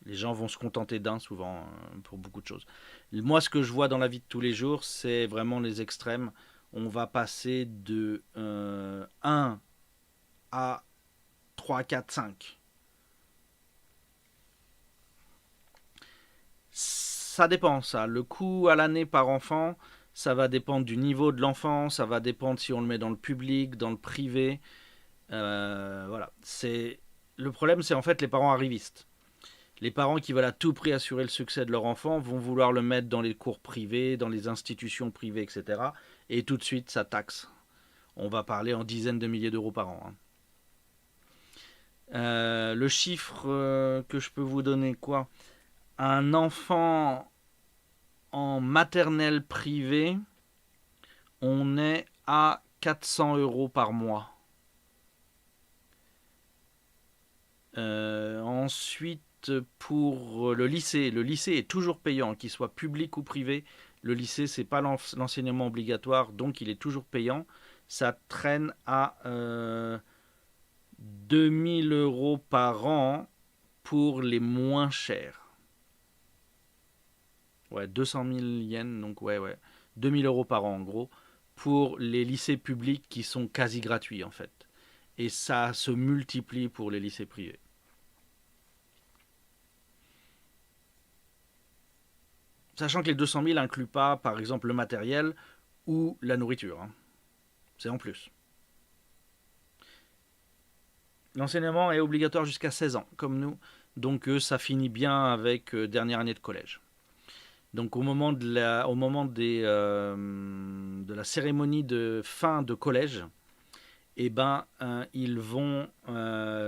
Les gens vont se contenter d'un souvent pour beaucoup de choses. Moi, ce que je vois dans la vie de tous les jours, c'est vraiment les extrêmes. On va passer de 1 à 3, 4, 5. Ça dépend, ça. Le coût à l'année par enfant, ça va dépendre du niveau de l'enfant, ça va dépendre si on le met dans le public, dans le privé. Voilà. Le problème, c'est en fait les parents arrivistes. Les parents qui veulent à tout prix assurer le succès de leur enfant vont vouloir le mettre dans les cours privés, dans les institutions privées, etc. Et tout de suite, ça taxe. On va parler en dizaines de milliers d'euros par an. Hein. Le chiffre que je peux vous donner, quoi ? Un enfant en maternelle privée, on est à 400 euros par mois. Ensuite, pour le lycée est toujours payant, qu'il soit public ou privé. Le lycée, c'est pas l'enseignement obligatoire, donc il est toujours payant. Ça traîne à 2000 euros par an pour les moins chers. Ouais, 200 000 yens, donc ouais. 2000 euros par an en gros, pour les lycées publics qui sont quasi gratuits en fait. Et ça se multiplie pour les lycées privés. Sachant que les 200 000 n'incluent pas, par exemple, le matériel ou la nourriture. Hein. C'est en plus. L'enseignement est obligatoire jusqu'à 16 ans, comme nous. Donc ça finit bien avec dernière année de collège. Donc au moment de la cérémonie de fin de collège, ils vont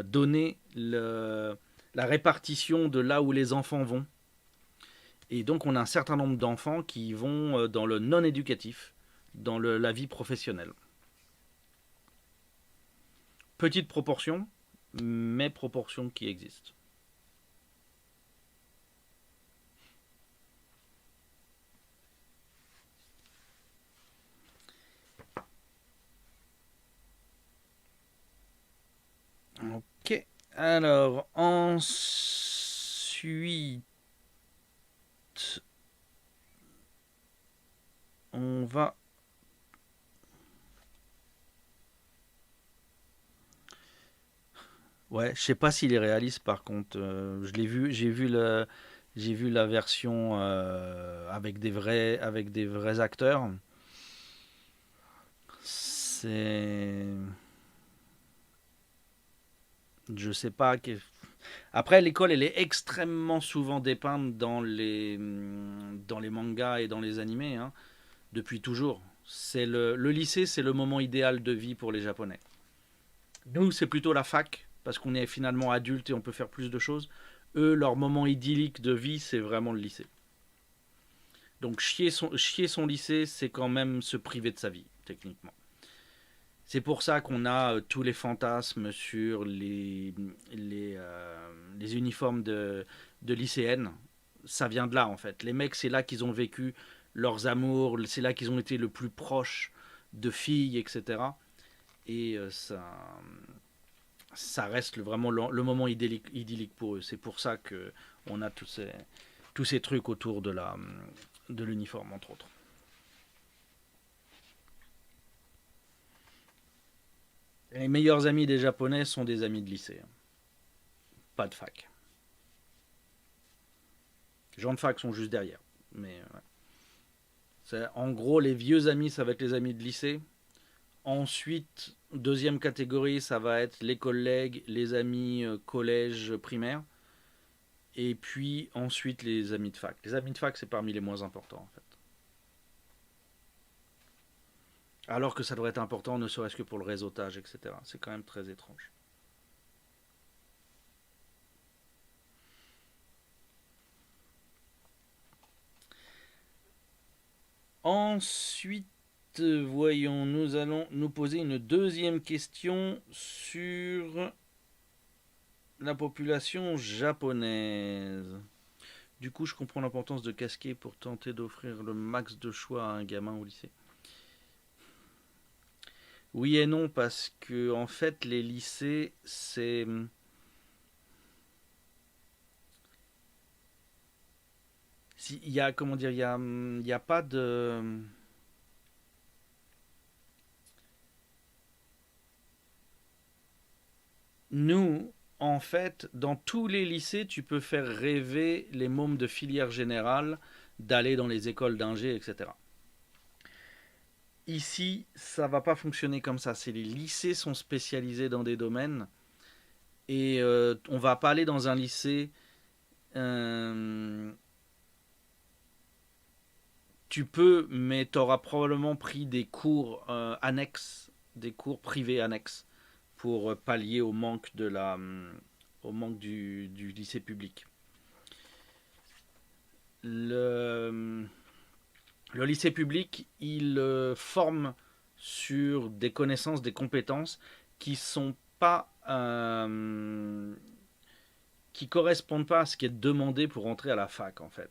donner la répartition de là où les enfants vont. Et donc on a un certain nombre d'enfants qui vont dans le non éducatif, dans la vie professionnelle. Petite proportion, mais proportion qui existe. Ok, alors ensuite, on va... Ouais, je sais pas s'il est réaliste par contre. Je l'ai vu, j'ai vu la version avec des vrais acteurs. C'est, je sais pas. Après, l'école, elle est extrêmement souvent dépeinte dans les mangas et dans les animés, hein, depuis toujours. C'est le lycée, c'est le moment idéal de vie pour les Japonais. Nous, c'est plutôt la fac, parce qu'on est finalement adulte et on peut faire plus de choses. Eux, leur moment idyllique de vie, c'est vraiment le lycée. Donc chier son lycée, c'est quand même se priver de sa vie, techniquement. C'est pour ça qu'on a tous les fantasmes sur les uniformes de lycéennes. Ça vient de là, en fait. Les mecs, c'est là qu'ils ont vécu leurs amours, c'est là qu'ils ont été le plus proches de filles, etc. Et ça reste vraiment le moment idyllique pour eux. C'est pour ça qu'on a tous ces trucs autour de l'uniforme, entre autres. Les meilleurs amis des Japonais sont des amis de lycée, pas de fac. Les gens de fac sont juste derrière. Mais ouais. En gros, les vieux amis, ça va être les amis de lycée. Ensuite, deuxième catégorie, ça va être les collègues, les amis collège, primaire. Et puis ensuite, les amis de fac. Les amis de fac, c'est parmi les moins importants, en fait. Alors que ça devrait être important, ne serait-ce que pour le réseautage, etc. C'est quand même très étrange. Ensuite, voyons, nous allons nous poser une deuxième question sur la population japonaise. Du coup, je comprends l'importance de casquer pour tenter d'offrir le max de choix à un gamin au lycée. Oui et non, parce que en fait, les lycées, c'est il y a comment dire, il y a pas de nous. En fait, dans tous les lycées, tu peux faire rêver les mômes de filière générale d'aller dans les écoles d'ingé, etc. Ici, ça va pas fonctionner comme ça. C'est les lycées sont spécialisés dans des domaines et on va pas aller dans un lycée. euh, Tu peux, mais tu auras probablement pris des cours annexes, des cours privés annexes pour pallier au manque au manque du lycée public. Le, le lycée public, il forme sur des connaissances, des compétences qui sont pas qui correspondent pas à ce qui est demandé pour entrer à la fac en fait.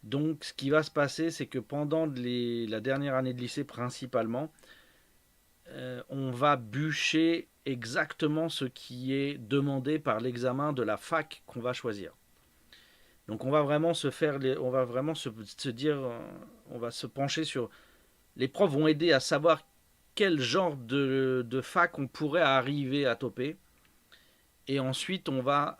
Donc ce qui va se passer, c'est que pendant la dernière année de lycée principalement, on va bûcher exactement ce qui est demandé par l'examen de la fac qu'on va choisir. Donc on va vraiment on va vraiment se dire, on va se pencher sur, les profs vont aider à savoir quel genre de fac on pourrait arriver à toper. Et ensuite, on va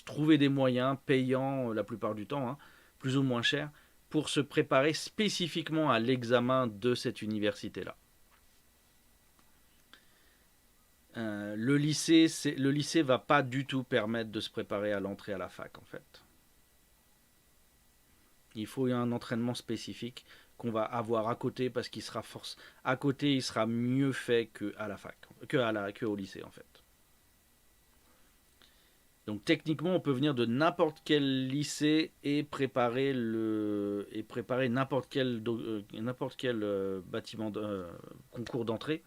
trouver des moyens payants la plupart du temps, hein, plus ou moins chers, pour se préparer spécifiquement à l'examen de cette université-là. Le lycée va pas du tout permettre de se préparer à l'entrée à la fac en fait. Il faut un entraînement spécifique qu'on va avoir à côté parce qu'il sera force à côté, il sera mieux fait que à la fac, que au lycée en fait. Donc techniquement, on peut venir de n'importe quel lycée et préparer n'importe quel bâtiment concours d'entrée,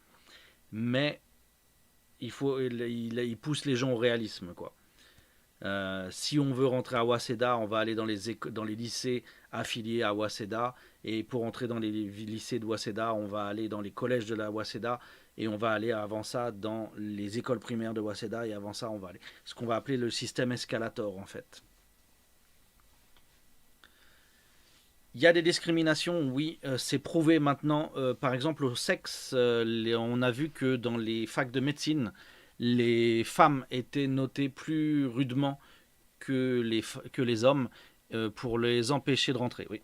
mais il pousse les gens au réalisme quoi. Si on veut rentrer à Waseda, on va aller dans les lycées affiliés à Waseda. Et pour entrer dans les lycées de Waseda, on va aller dans les collèges de la Waseda. Et on va aller avant ça dans les écoles primaires de Waseda. Et avant ça, on va aller. Ce qu'on va appeler le système escalator en fait. Il y a des discriminations, oui, c'est prouvé maintenant. Par exemple, au sexe, on a vu que dans les facs de médecine, les femmes étaient notées plus rudement que les hommes pour les empêcher de rentrer. Oui.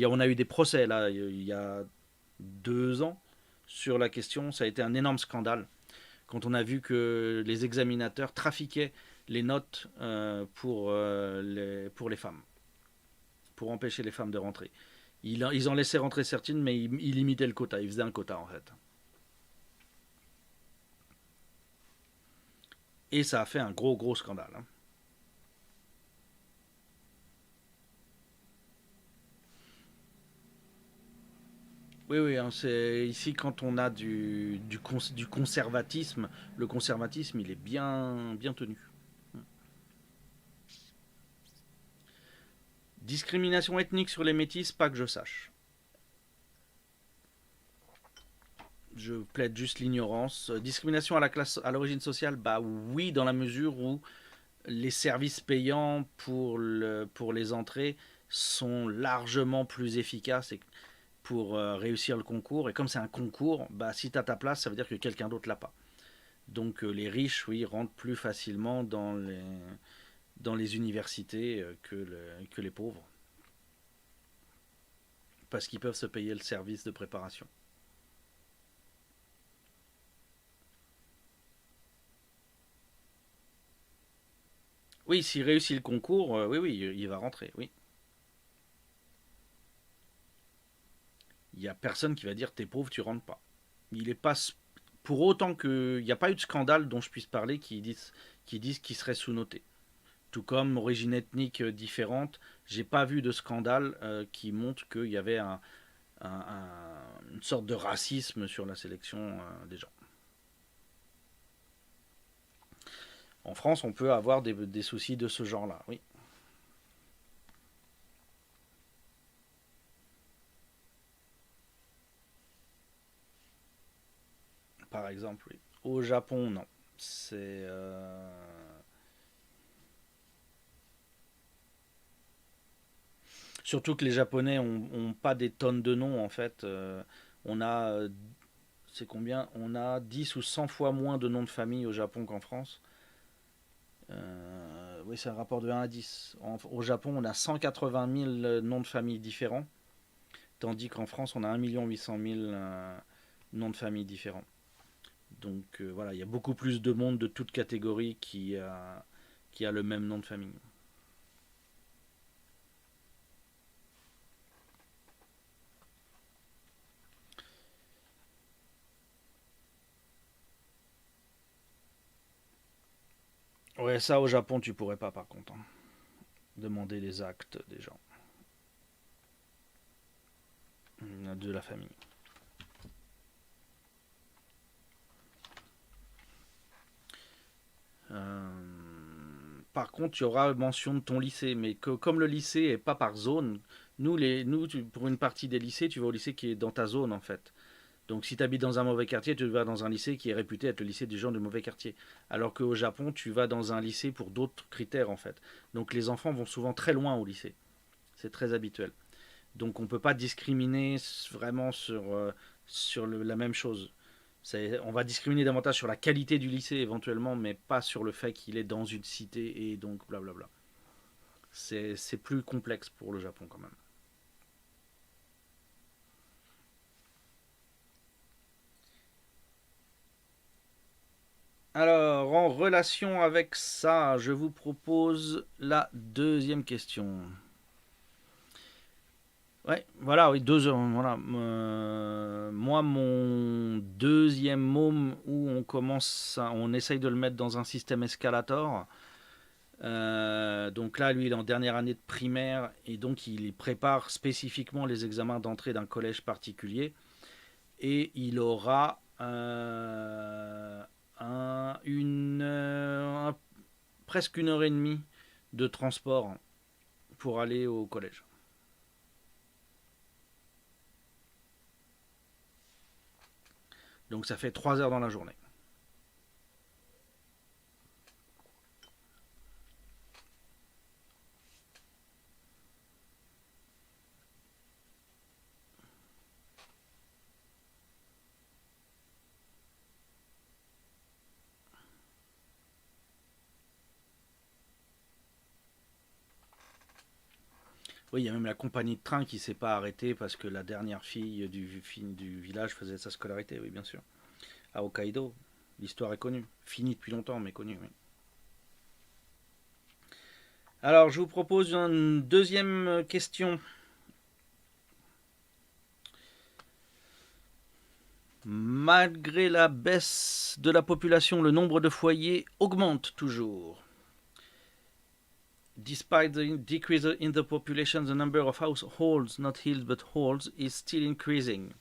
On a eu des procès là il y a 2 ans sur la question. Ça a été un énorme scandale quand on a vu que les examinateurs trafiquaient les notes pour les femmes, pour empêcher les femmes de rentrer. Ils en laissaient rentrer certaines, mais ils limitaient le quota. Ils faisaient un quota, en fait. Et ça a fait un gros, gros scandale, hein. Oui, oui, hein, c'est ici quand on a du conservatisme, le conservatisme, il est bien, bien tenu. Discrimination ethnique sur les métis, pas que je sache. Je plaide juste l'ignorance. Discrimination à la classe, à l'origine sociale, bah oui, dans la mesure où les services payants pour les entrées sont largement plus efficaces pour réussir le concours. Et comme c'est un concours, bah, si tu as ta place, ça veut dire que quelqu'un d'autre l'a pas. Donc les riches, oui, rentrent plus facilement dans les universités que les pauvres, parce qu'ils peuvent se payer le service de préparation. Oui, s'il réussit le concours, oui, oui, il va rentrer, oui. Il n'y a personne qui va dire t'es pauvre, tu rentres pas. Il est pas pour autant qu'il n'y a pas eu de scandale dont je puisse parler qui disent qu'il serait sous-noté. Tout comme origine ethnique différente, j'ai pas vu de scandale qui montre qu'il y avait une sorte de racisme sur la sélection des gens. En France, on peut avoir des soucis de ce genre-là, oui. Par exemple, oui. Au Japon, non. C'est surtout que les Japonais ont pas des tonnes de noms en fait. On a c'est combien? On a 10 ou 100 fois moins de noms de famille au Japon qu'en France. Oui, c'est un rapport de 1 à 10. Au Japon, on a 180 000 noms de famille différents, tandis qu'en France, on a 1 800 000 noms de famille différents. Donc voilà, il y a beaucoup plus de monde de toute catégorie qui a le même nom de famille. Ouais, ça au Japon, tu pourrais pas par contre, hein, demander les actes des gens, de la famille. Par contre, il y aura mention de ton lycée, mais comme le lycée est pas par zone, pour une partie des lycées, tu vas au lycée qui est dans ta zone en fait. Donc si tu habites dans un mauvais quartier, tu vas dans un lycée qui est réputé être le lycée des gens de mauvais quartier. Alors qu'au Japon, tu vas dans un lycée pour d'autres critères en fait. Donc les enfants vont souvent très loin au lycée. C'est très habituel. Donc on ne peut pas discriminer vraiment sur la même chose. On va discriminer davantage sur la qualité du lycée éventuellement, mais pas sur le fait qu'il est dans une cité et donc blablabla. C'est plus complexe pour le Japon quand même. Alors, en relation avec ça, je vous propose la deuxième question. Ouais, voilà, oui, 2 heures. Voilà. Moi, mon deuxième môme où on essaye de le mettre dans un système escalator. Donc là, lui, il est en dernière année de primaire et donc il prépare spécifiquement les examens d'entrée d'un collège particulier et il aura presque 1 heure et demie de transport pour aller au collège. Donc ça fait 3 heures dans la journée. Oui, il y a même la compagnie de train qui s'est pas arrêtée parce que la dernière fille du village faisait sa scolarité, oui, bien sûr. À Hokkaido, l'histoire est connue. Finie depuis longtemps, mais connue, oui. Alors, je vous propose une deuxième question. Malgré la baisse de la population, le nombre de foyers augmente toujours. Despite the decrease in the population, the number of households, not hills but halls, is still increasing.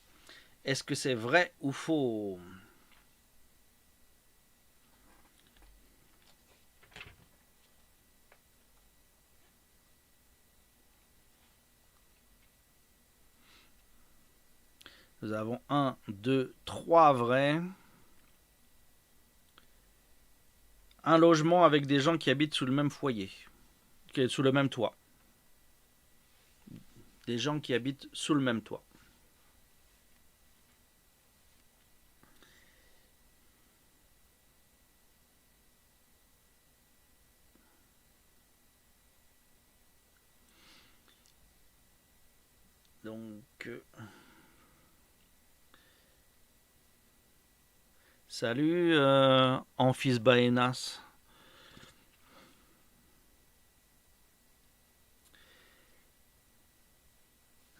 Est-ce que c'est vrai ou faux? Nous avons 1, 2, 3 vrais. Un logement avec des gens qui habitent sous le même foyer, sous le même toit. Des gens qui habitent sous le même toit. Donc, salut Amphis Baenas.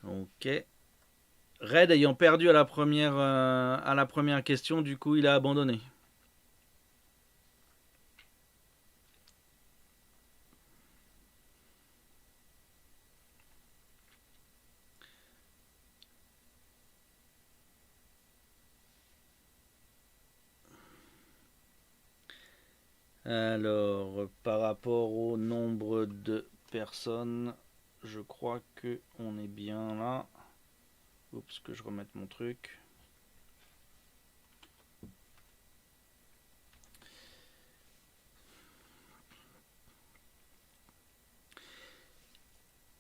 Ok. Red ayant perdu à la première question, du coup il a abandonné. Alors, par rapport au nombre de personnes, je crois que on est bien là. Oups, que je remette mon truc.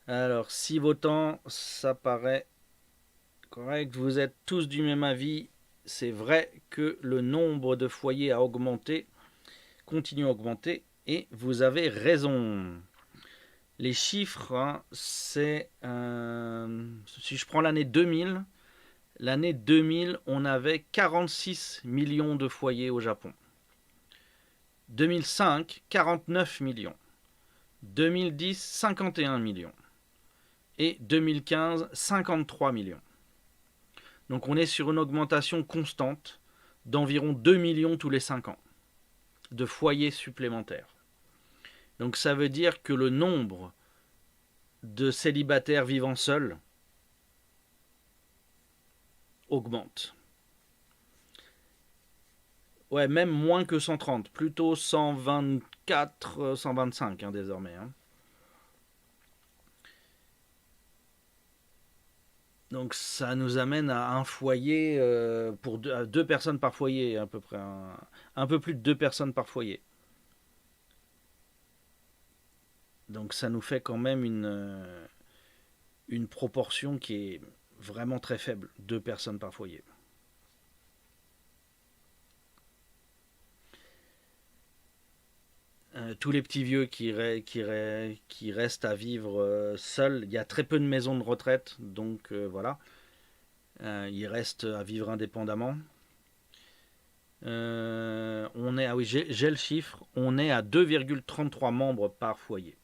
Alors, 6 votants, ça paraît correct. Vous êtes tous du même avis. C'est vrai que le nombre de foyers a augmenté, continue à augmenter, et vous avez raison. Les chiffres, hein, c'est... si je prends l'année 2000, on avait 46 millions de foyers au Japon. 2005, 49 millions. 2010, 51 millions. Et 2015, 53 millions. Donc on est sur une augmentation constante d'environ 2 millions tous les 5 ans de foyers supplémentaires. Donc ça veut dire que le nombre de célibataires vivant seuls augmente. Ouais, même moins que 130, plutôt 124, 125 hein, désormais. Hein. Donc ça nous amène à un foyer pour deux personnes par foyer à peu près, un peu plus de 2 personnes par foyer. Donc ça nous fait quand même une proportion qui est vraiment très faible, 2 personnes par foyer. Tous les petits vieux qui restent à vivre seuls, il y a très peu de maisons de retraite, donc voilà, ils restent à vivre indépendamment. On est, ah oui, j'ai le chiffre, on est à 2,33 membres par foyer.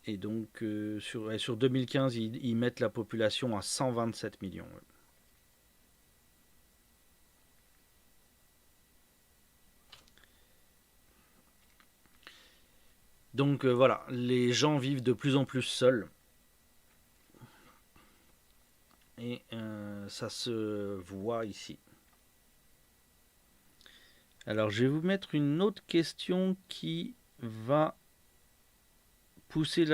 Et donc sur 2015, ils mettent la population à 127 millions. Ouais. Donc voilà, les gens vivent de plus en plus seuls. Et ça se voit ici. Alors je vais vous mettre une autre question qui va pousser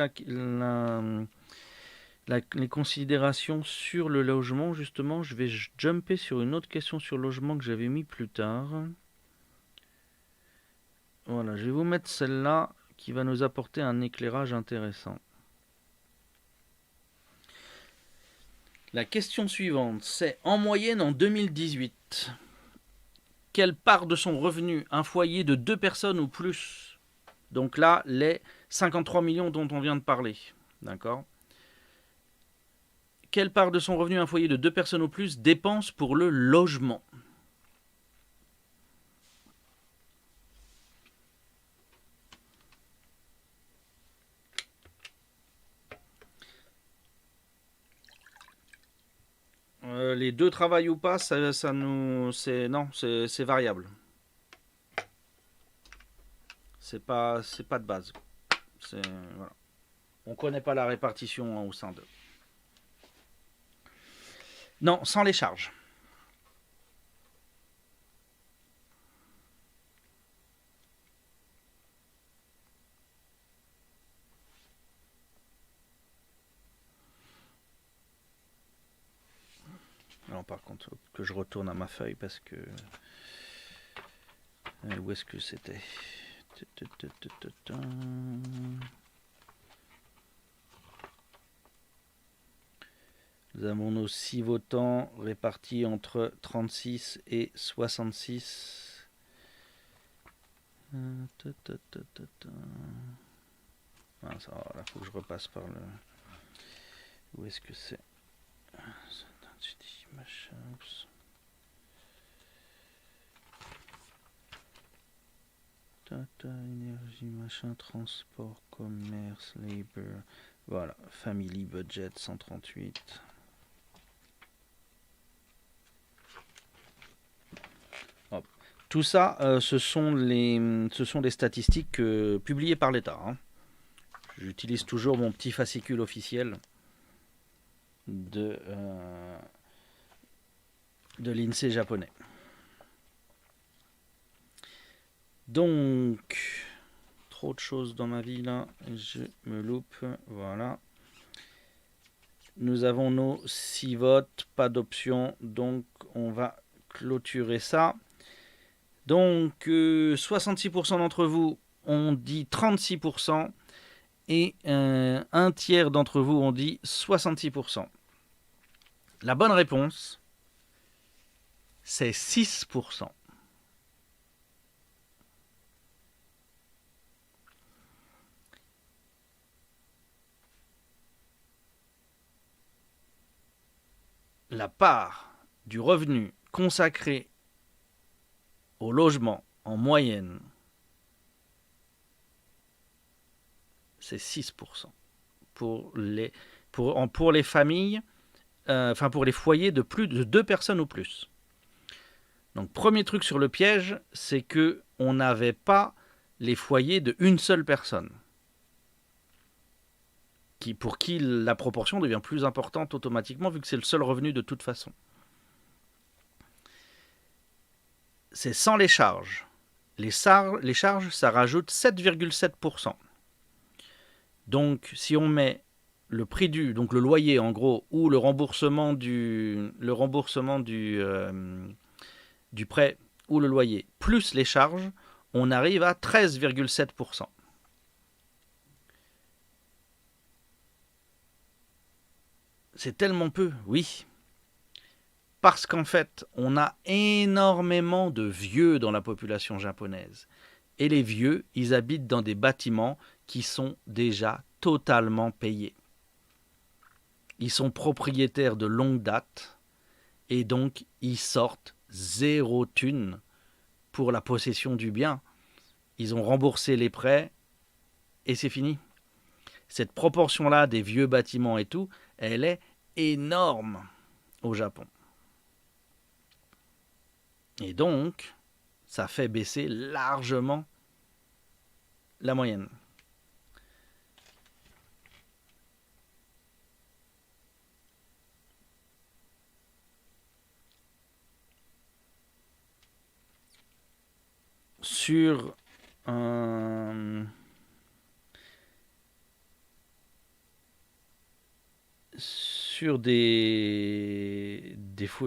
les considérations sur le logement. Justement, je vais jumper sur une autre question sur le logement que j'avais mis plus tard. Voilà, je vais vous mettre celle-là qui va nous apporter un éclairage intéressant. La question suivante, c'est en moyenne en 2018, quelle part de son revenu un foyer de 2 personnes ou plus, donc là les 53 millions dont on vient de parler, d'accord, quelle part de son revenu un foyer de 2 personnes ou plus dépense pour le logement? les deux travaillent ou pas, non, c'est variable. C'est pas de base. Voilà. On connaît pas la répartition au sein d'eux. Non, sans les charges. Alors par contre, que je retourne à ma feuille parce que... Où est-ce que c'était? Nous avons nos 6 votants répartis entre 36 et 66. Ah, ça, là, faut que je repasse par le... Où est-ce que c'est? Énergie, machin, transport, commerce, labor. Voilà, family budget 138. Hop. Tout ça, ce sont des statistiques publiées par l'État. Hein. J'utilise toujours mon petit fascicule officiel de l'INSEE japonais. Donc, trop de choses dans ma vie là, je me loupe, voilà. Nous avons nos 6 votes, pas d'option, donc on va clôturer ça. Donc, 66% d'entre vous ont dit 36% et un tiers d'entre vous ont dit 66%. La bonne réponse, c'est 6%. La part du revenu consacré au logement en moyenne, c'est 6% pour les familles, enfin pour les foyers de plus de 2 personnes ou plus. Donc premier truc sur le piège, c'est que on n'avait pas les foyers de une seule personne, pour qui la proportion devient plus importante automatiquement vu que c'est le seul revenu de toute façon. C'est sans les charges. Les charges, ça rajoute 7,7%. Donc si on met le prix donc le loyer en gros, ou le remboursement du prêt ou le loyer, plus les charges, on arrive à 13,7%. C'est tellement peu, oui. Parce qu'en fait, on a énormément de vieux dans la population japonaise. Et les vieux, ils habitent dans des bâtiments qui sont déjà totalement payés. Ils sont propriétaires de longue date et donc ils sortent 0 thune pour la possession du bien. Ils ont remboursé les prêts et c'est fini. Cette proportion-là des vieux bâtiments et tout, elle est énorme au Japon. Et donc, ça fait baisser largement la moyenne. Sur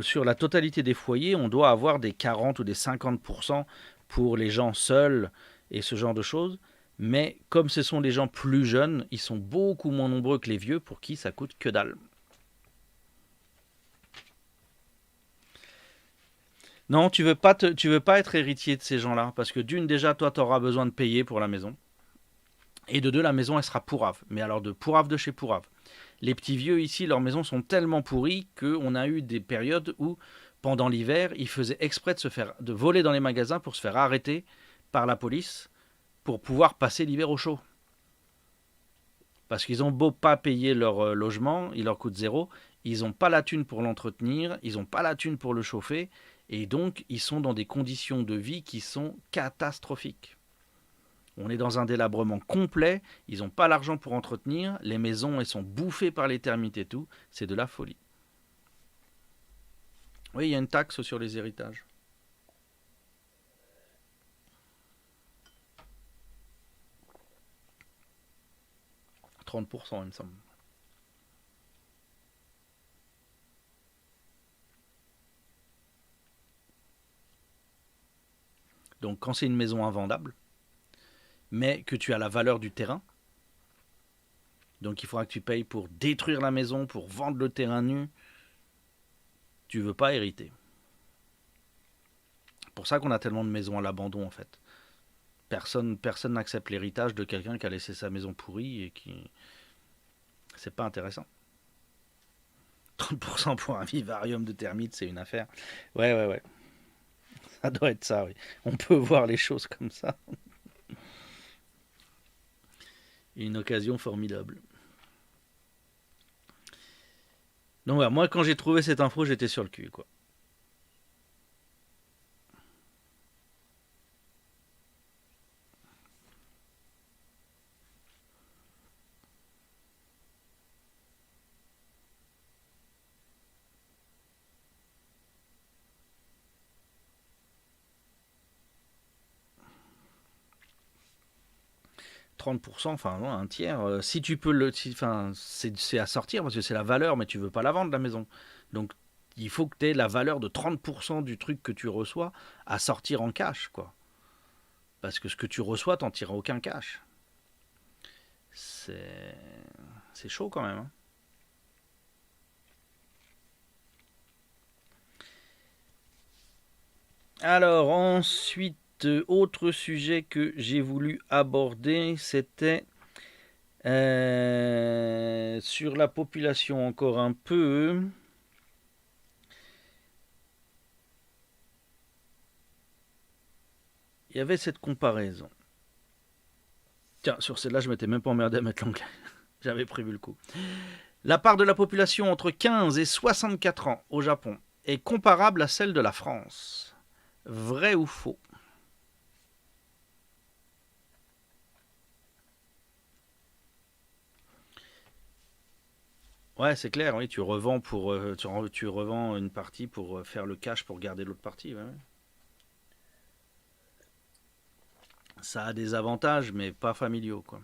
sur la totalité des foyers, on doit avoir des 40 ou des 50% pour les gens seuls et ce genre de choses. Mais comme ce sont les gens plus jeunes, ils sont beaucoup moins nombreux que les vieux pour qui ça coûte que dalle. Non, tu veux pas être héritier de ces gens-là parce que d'une déjà toi tu auras besoin de payer pour la maison et de deux la maison elle sera pourrave. Mais alors de pourrave de chez pourrave. Les petits vieux ici, leurs maisons sont tellement pourries qu'on a eu des périodes où, pendant l'hiver, ils faisaient exprès de voler dans les magasins pour se faire arrêter par la police pour pouvoir passer l'hiver au chaud. Parce qu'ils ont beau pas payer leur logement, il leur coûte 0, ils n'ont pas la thune pour l'entretenir, ils n'ont pas la thune pour le chauffer, et donc ils sont dans des conditions de vie qui sont catastrophiques. On est dans un délabrement complet, ils n'ont pas l'argent pour entretenir, les maisons elles sont bouffées par les termites et tout, c'est de la folie. Oui, il y a une taxe sur les héritages. 30%, il me semble. Donc quand c'est une maison invendable, mais que tu as la valeur du terrain, donc il faudra que tu payes pour détruire la maison, pour vendre le terrain nu, tu veux pas hériter. C'est pour ça qu'on a tellement de maisons à l'abandon en fait. Personne n'accepte l'héritage de quelqu'un qui a laissé sa maison pourrie et qui... C'est pas intéressant. 30% pour un vivarium de termites, c'est une affaire. Ouais. Ça doit être ça, oui. On peut voir les choses comme ça. Une occasion formidable. Donc voilà, moi quand j'ai trouvé cette info, j'étais sur le cul, quoi. 30%, enfin non, un tiers. Si tu peux le, enfin c'est à sortir parce que c'est la valeur, mais tu veux pas la vendre la maison. Donc il faut que tu aies la valeur de 30% du truc que tu reçois à sortir en cash, quoi. Parce que ce que tu reçois, t'en tireras aucun cash. C'est c'est chaud quand même, hein. Alors ensuite, autre sujet que j'ai voulu aborder, c'était sur la population encore un peu. Il y avait cette comparaison. Tiens, sur celle-là, je m'étais même pas emmerdé à mettre l'anglais. J'avais prévu le coup. La part de la population entre 15 et 64 ans au Japon est comparable à celle de la France. Vrai ou faux? Ouais, c'est clair, oui, tu revends pour tu revends une partie pour faire le cash pour garder l'autre partie. Ouais. Ça a des avantages, mais pas familiaux, quoi.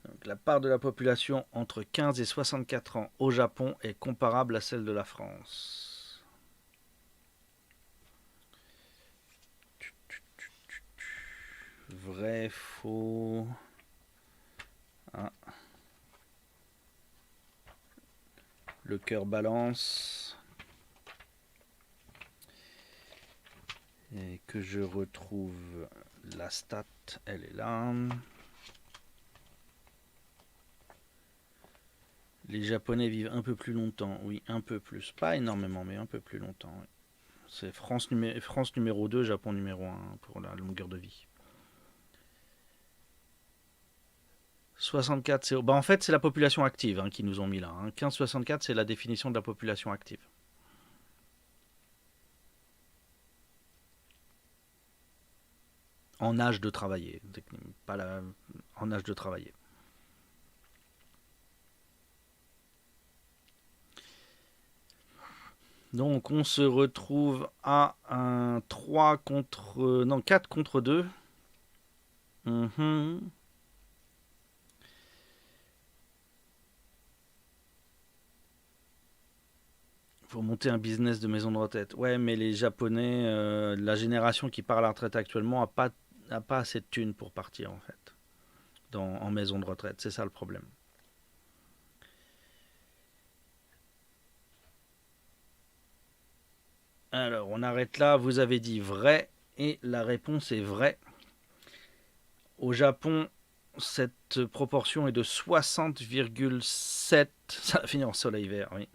Donc, la part de la population entre 15 et 64 ans au Japon est comparable à celle de la France. Vrai, faux. Ah, le cœur balance. Et que je retrouve la stat, elle est là. Les Japonais vivent un peu plus longtemps, oui, un peu plus. Pas énormément, mais un peu plus longtemps. Oui. C'est France numéro 2, Japon numéro 1 pour la longueur de vie. 64, c'est... Bah en fait, c'est la population active hein, qui nous ont mis là. Hein. 15-64, c'est la définition de la population active. En âge de travailler. Pas la... En âge de travailler. Donc on se retrouve à un 3 contre... Non, 4 contre 2. Mhm. Faut monter un business de maison de retraite. Ouais, mais les Japonais, la génération qui part à la retraite actuellement a pas assez de thunes pour partir en fait, en maison de retraite. C'est ça le problème. Alors, on arrête là. Vous avez dit vrai et la réponse est vraie. Au Japon, cette proportion est de 60,7. Ça va finir en soleil vert, oui.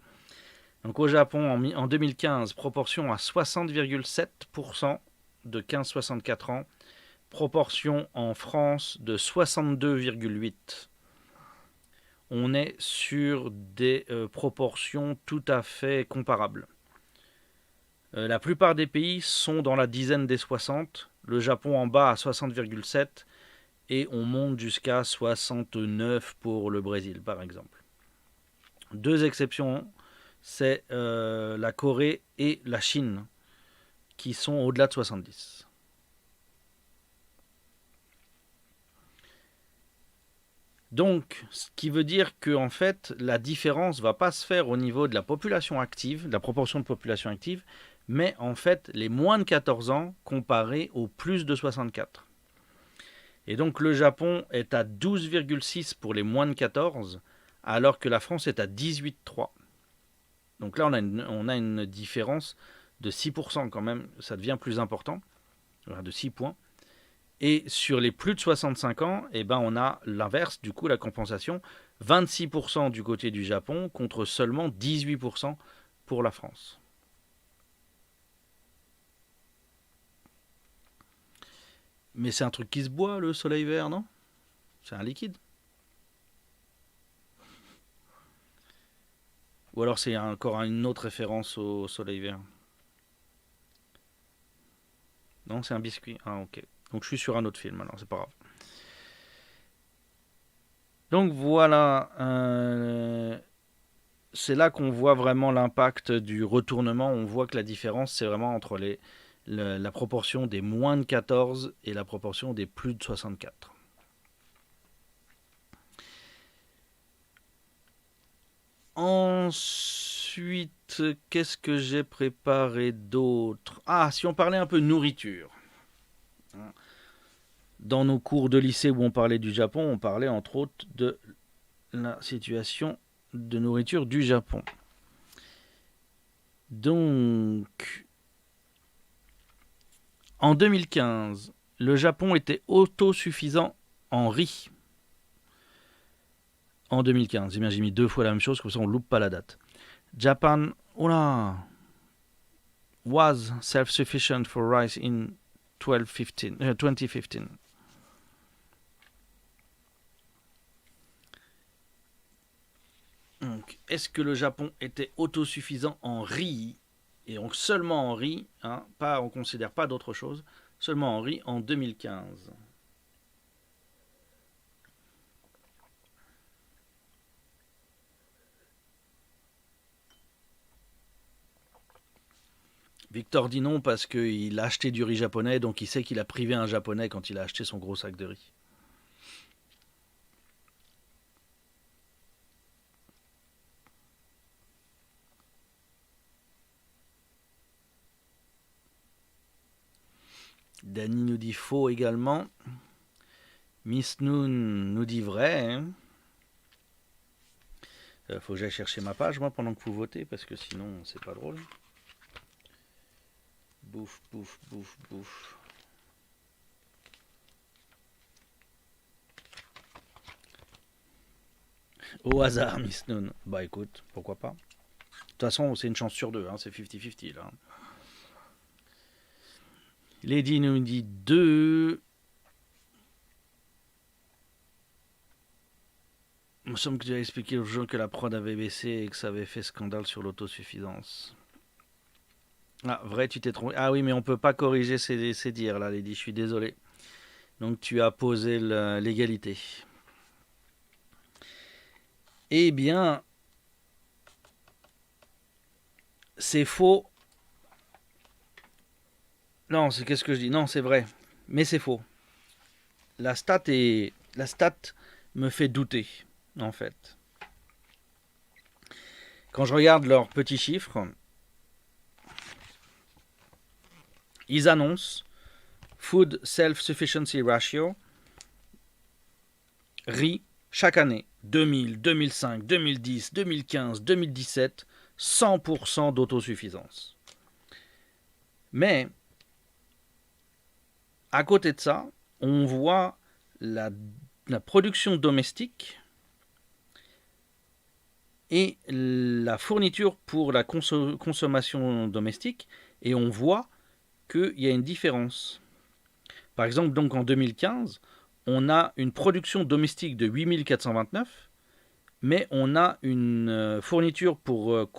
Donc au Japon, en 2015, proportion à 60,7% de 15-64 ans. Proportion en France de 62,8%. On est sur des proportions tout à fait comparables. La plupart des pays sont dans la dizaine des 60. Le Japon en bas à 60,7 et on monte jusqu'à 69 pour le Brésil par exemple. Deux exceptions, c'est la Corée et la Chine qui sont au-delà de 70. Donc, ce qui veut dire que en fait, la différence ne va pas se faire au niveau de la population active, de la proportion de population active, mais en fait, les moins de 14 ans comparés aux plus de 64. Et donc, le Japon est à 12,6 pour les moins de 14, alors que la France est à 18,3. Donc là, on a une différence de 6% quand même, ça devient plus important, de 6 points. Et sur les plus de 65 ans, eh ben on a l'inverse, du coup la compensation, 26% du côté du Japon contre seulement 18% pour la France. Mais c'est un truc qui se boit, le soleil vert, non? C'est un liquide. Ou alors c'est encore une autre référence au soleil vert. Non, c'est un biscuit. Ah ok. Donc je suis sur un autre film, alors c'est pas grave. Donc voilà, c'est là qu'on voit vraiment l'impact du retournement. On voit que la différence, c'est vraiment entre la proportion des moins de 14 et la proportion des plus de 64. Ensuite, qu'est-ce que j'ai préparé d'autre? Ah, si on parlait un peu nourriture. Dans nos cours de lycée où on parlait du Japon, on parlait entre autres de la situation de nourriture du Japon. Donc, en 2015, le Japon était autosuffisant en riz. En 2015, eh bien, j'ai mis 2 fois la même chose, comme ça on loupe pas la date. Japan, was self-sufficient for rice in 2015. Donc, est-ce que le Japon était autosuffisant en riz, et donc seulement en riz, hein, pas, on ne considère pas d'autre chose, seulement en riz en 2015? Victor dit non parce qu'il a acheté du riz japonais, donc il sait qu'il a privé un japonais quand il a acheté son gros sac de riz. Danny nous dit faux également. Miss Noon nous dit vrai. Hein. Faut que j'aille chercher ma page, moi, pendant que vous votez, parce que sinon, c'est pas drôle. Bouffe, bouffe, bouffe, bouffe. Au hasard, Miss Noon. Bah écoute, pourquoi pas. De toute façon, c'est une chance sur deux, hein, c'est 50-50 là. Lady nous dit 2. Il me semble que tu as expliqué aux gens que la prod avait baissé et que ça avait fait scandale sur l'autosuffisance. Ah, vrai, tu t'es trompé. Ah oui, mais on peut pas corriger ces dires là, Lady, je suis désolé. Donc tu as posé l'égalité. Eh bien, c'est faux. Non, c'est qu'est-ce que je dis? Non, c'est vrai. Mais c'est faux. La stat me fait douter, en fait. Quand je regarde leurs petits chiffres, ils annoncent Food Self-Sufficiency Ratio, riz, chaque année, 2000, 2005, 2010, 2015, 2017, 100% d'autosuffisance. Mais, à côté de ça, on voit la production domestique et la fourniture pour la consommation domestique, et on voit qu'il y a une différence. Par exemple, donc en 2015, on a une production domestique de 8429, mais on a une fourniture pour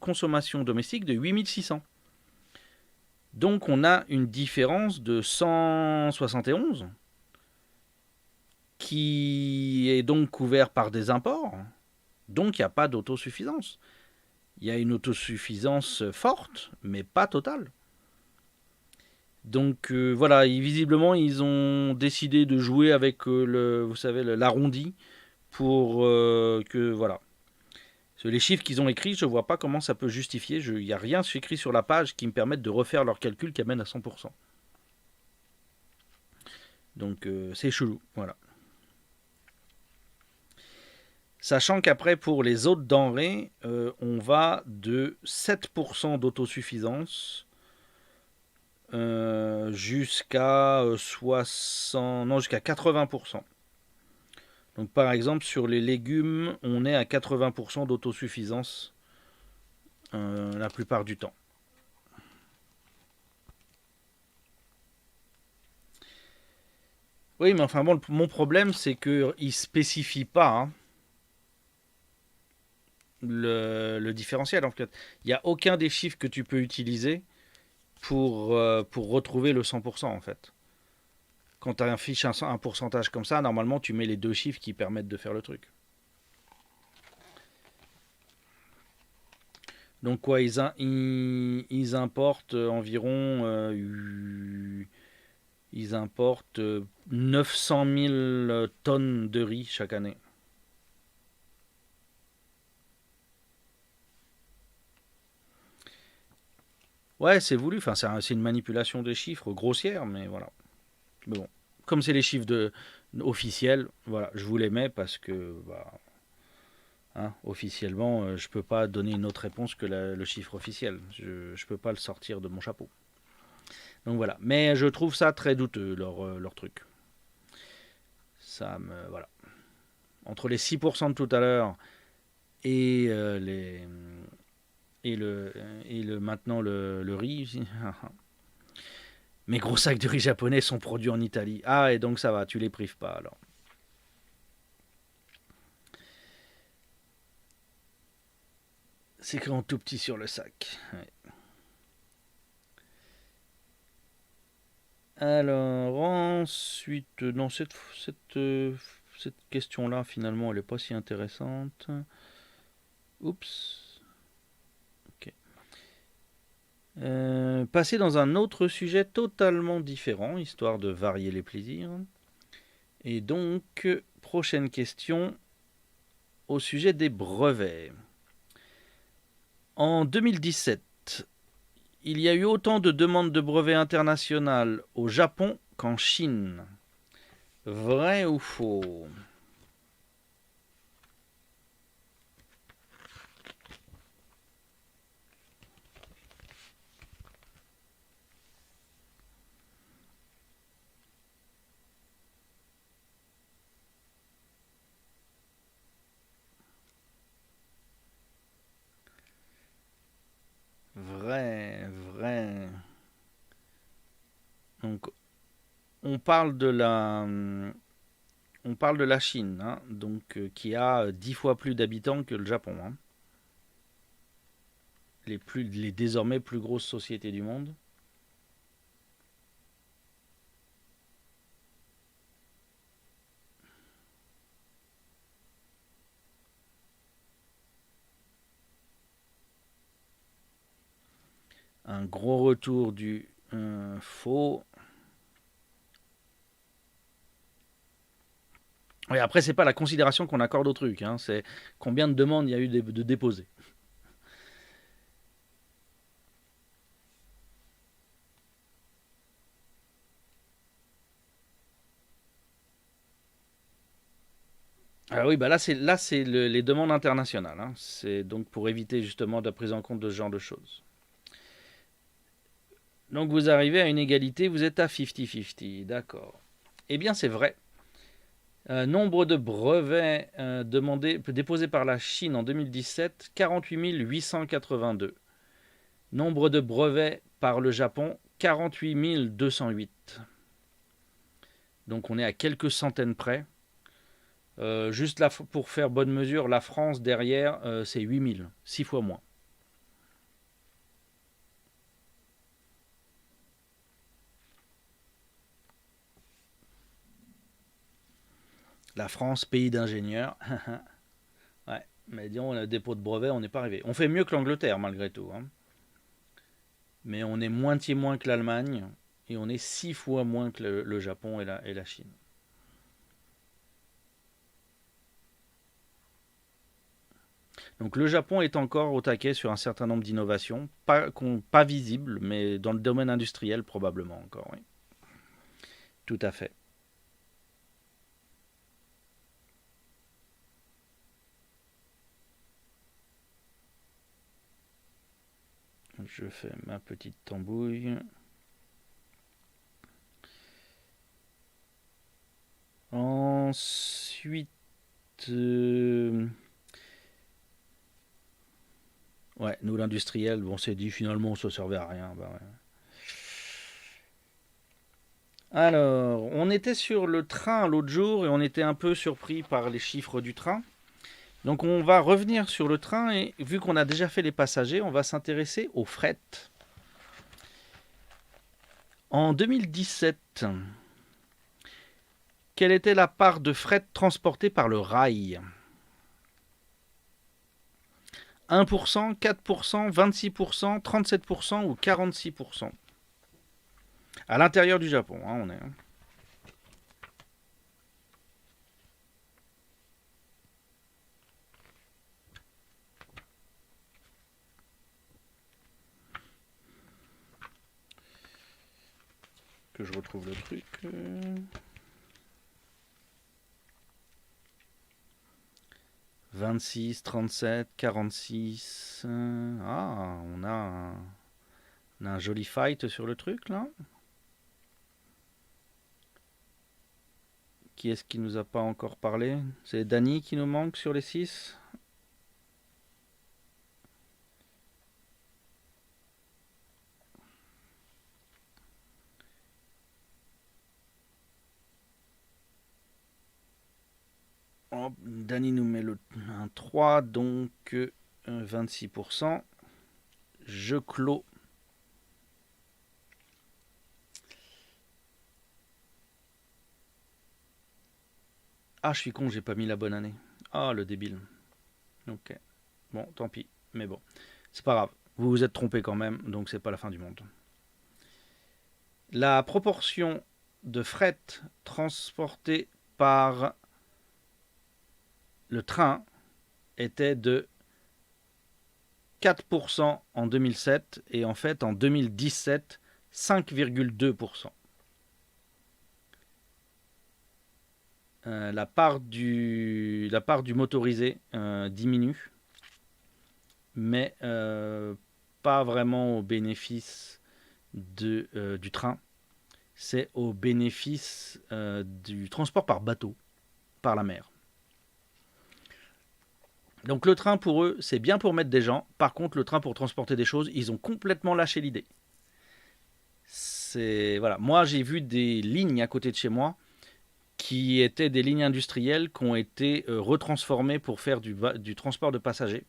consommation domestique de 8600. Donc on a une différence de 171 qui est donc couvert par des imports. Donc il n'y a pas d'autosuffisance. Il y a une autosuffisance forte, mais pas totale. Donc voilà, visiblement ils ont décidé de jouer avec vous savez, l'arrondi pour que voilà. Les chiffres qu'ils ont écrits, je ne vois pas comment ça peut justifier. Il n'y a rien écrit sur la page qui me permette de refaire leurs calculs qui amènent à 100%. Donc c'est chelou, voilà. Sachant qu'après, pour les autres denrées, on va de 7% d'autosuffisance jusqu'à 60... non, jusqu'à 80%. Donc par exemple, sur les légumes, on est à 80% d'autosuffisance la plupart du temps. Oui, mais enfin bon, mon problème, c'est qu'ils ne spécifient pas hein, le différentiel. En fait, il n'y a aucun des chiffres que tu peux utiliser pour retrouver le 100% en fait. Quand tu affiches un pourcentage comme ça, normalement, tu mets les deux chiffres qui permettent de faire le truc. Donc quoi, ils importent environ... ils importent 900 000 tonnes de riz chaque année. Ouais, c'est voulu. Enfin, c'est une manipulation des chiffres grossière, mais voilà. Mais bon, comme c'est les chiffres officiels, voilà, je vous les mets parce que, bah, hein, officiellement, je peux pas donner une autre réponse que le chiffre officiel. Je peux pas le sortir de mon chapeau. Donc voilà. Mais je trouve ça très douteux leur truc. Ça me voilà. Entre les 6% de tout à l'heure et les et le maintenant le riz. Mes gros sacs de riz japonais sont produits en Italie. Ah, et donc ça va, tu les prives pas alors. C'est écrit en tout petit sur le sac. Ouais. Alors, ensuite, non, cette question-là, finalement, elle n'est pas si intéressante. Oups. Ok. Passer dans un autre sujet totalement différent, histoire de varier les plaisirs. Et donc, prochaine question au sujet des brevets. En 2017, il y a eu autant de demandes de brevets internationales au Japon qu'en Chine. Vrai ou faux? Vrai, vrai. Donc, on parle de la, on parle de la Chine, hein, donc qui a 10 fois plus d'habitants que le Japon. Hein. Les désormais plus grosses sociétés du monde. Un gros retour du faux. Et après, c'est pas la considération qu'on accorde au truc, hein, c'est combien de demandes il y a eu de déposées. Ah oui, bah là c'est les demandes internationales. Hein. C'est donc pour éviter justement de la prise en compte de ce genre de choses. Donc vous arrivez à une égalité, vous êtes à 50-50, d'accord. Eh bien c'est vrai. Nombre de brevets déposés par la Chine en 2017, 48 882. Nombre de brevets par le Japon, 48 208. Donc on est à quelques centaines près. Juste là, pour faire bonne mesure, la France derrière, c'est 8000, 6 fois moins. La France, pays d'ingénieurs. Ouais, mais disons, le dépôt de brevet, on n'est pas arrivé. On fait mieux que l'Angleterre, malgré tout, hein. Mais on est moitié moins que l'Allemagne, et on est 6 fois moins que le Japon et la Chine. Donc le Japon est encore au taquet sur un certain nombre d'innovations, pas visibles, mais dans le domaine industriel probablement encore, oui. Tout à fait. Je fais ma petite tambouille. Ensuite, ouais, nous l'industriel, bon, c'est dit finalement ça servait à rien. Bah ouais. Alors, on était sur le train l'autre jour et on était un peu surpris par les chiffres du train. Donc on va revenir sur le train et vu qu'on a déjà fait les passagers, on va s'intéresser au fret. En 2017, quelle était la part de fret transportée par le rail? 1%, 4%, 26%, 37% ou 46%? À l'intérieur du Japon, hein, on est. Que je retrouve le truc. 26, 37, 46. Ah, on a un joli fight sur le truc là. Qui est-ce qui nous a pas encore parlé? C'est Dany qui nous manque sur les 6. Oh, Dany nous met un 3, donc 26%. Je clos. Ah, je suis con, j'ai pas mis la bonne année. Ah, le débile. Ok. Bon, tant pis. Mais bon, c'est pas grave. Vous vous êtes trompé quand même, donc c'est pas la fin du monde. La proportion de fret transporté par le train était de 4% en 2007 et en fait en 2017, 5,2%. La part du motorisé diminue, mais pas vraiment au bénéfice du train. C'est au bénéfice du transport par bateau, par la mer. Donc le train pour eux, c'est bien pour mettre des gens. Par contre, le train pour transporter des choses, ils ont complètement lâché l'idée. C'est voilà. Moi, j'ai vu des lignes à côté de chez moi qui étaient des lignes industrielles qui ont été retransformées pour faire du transport de passagers.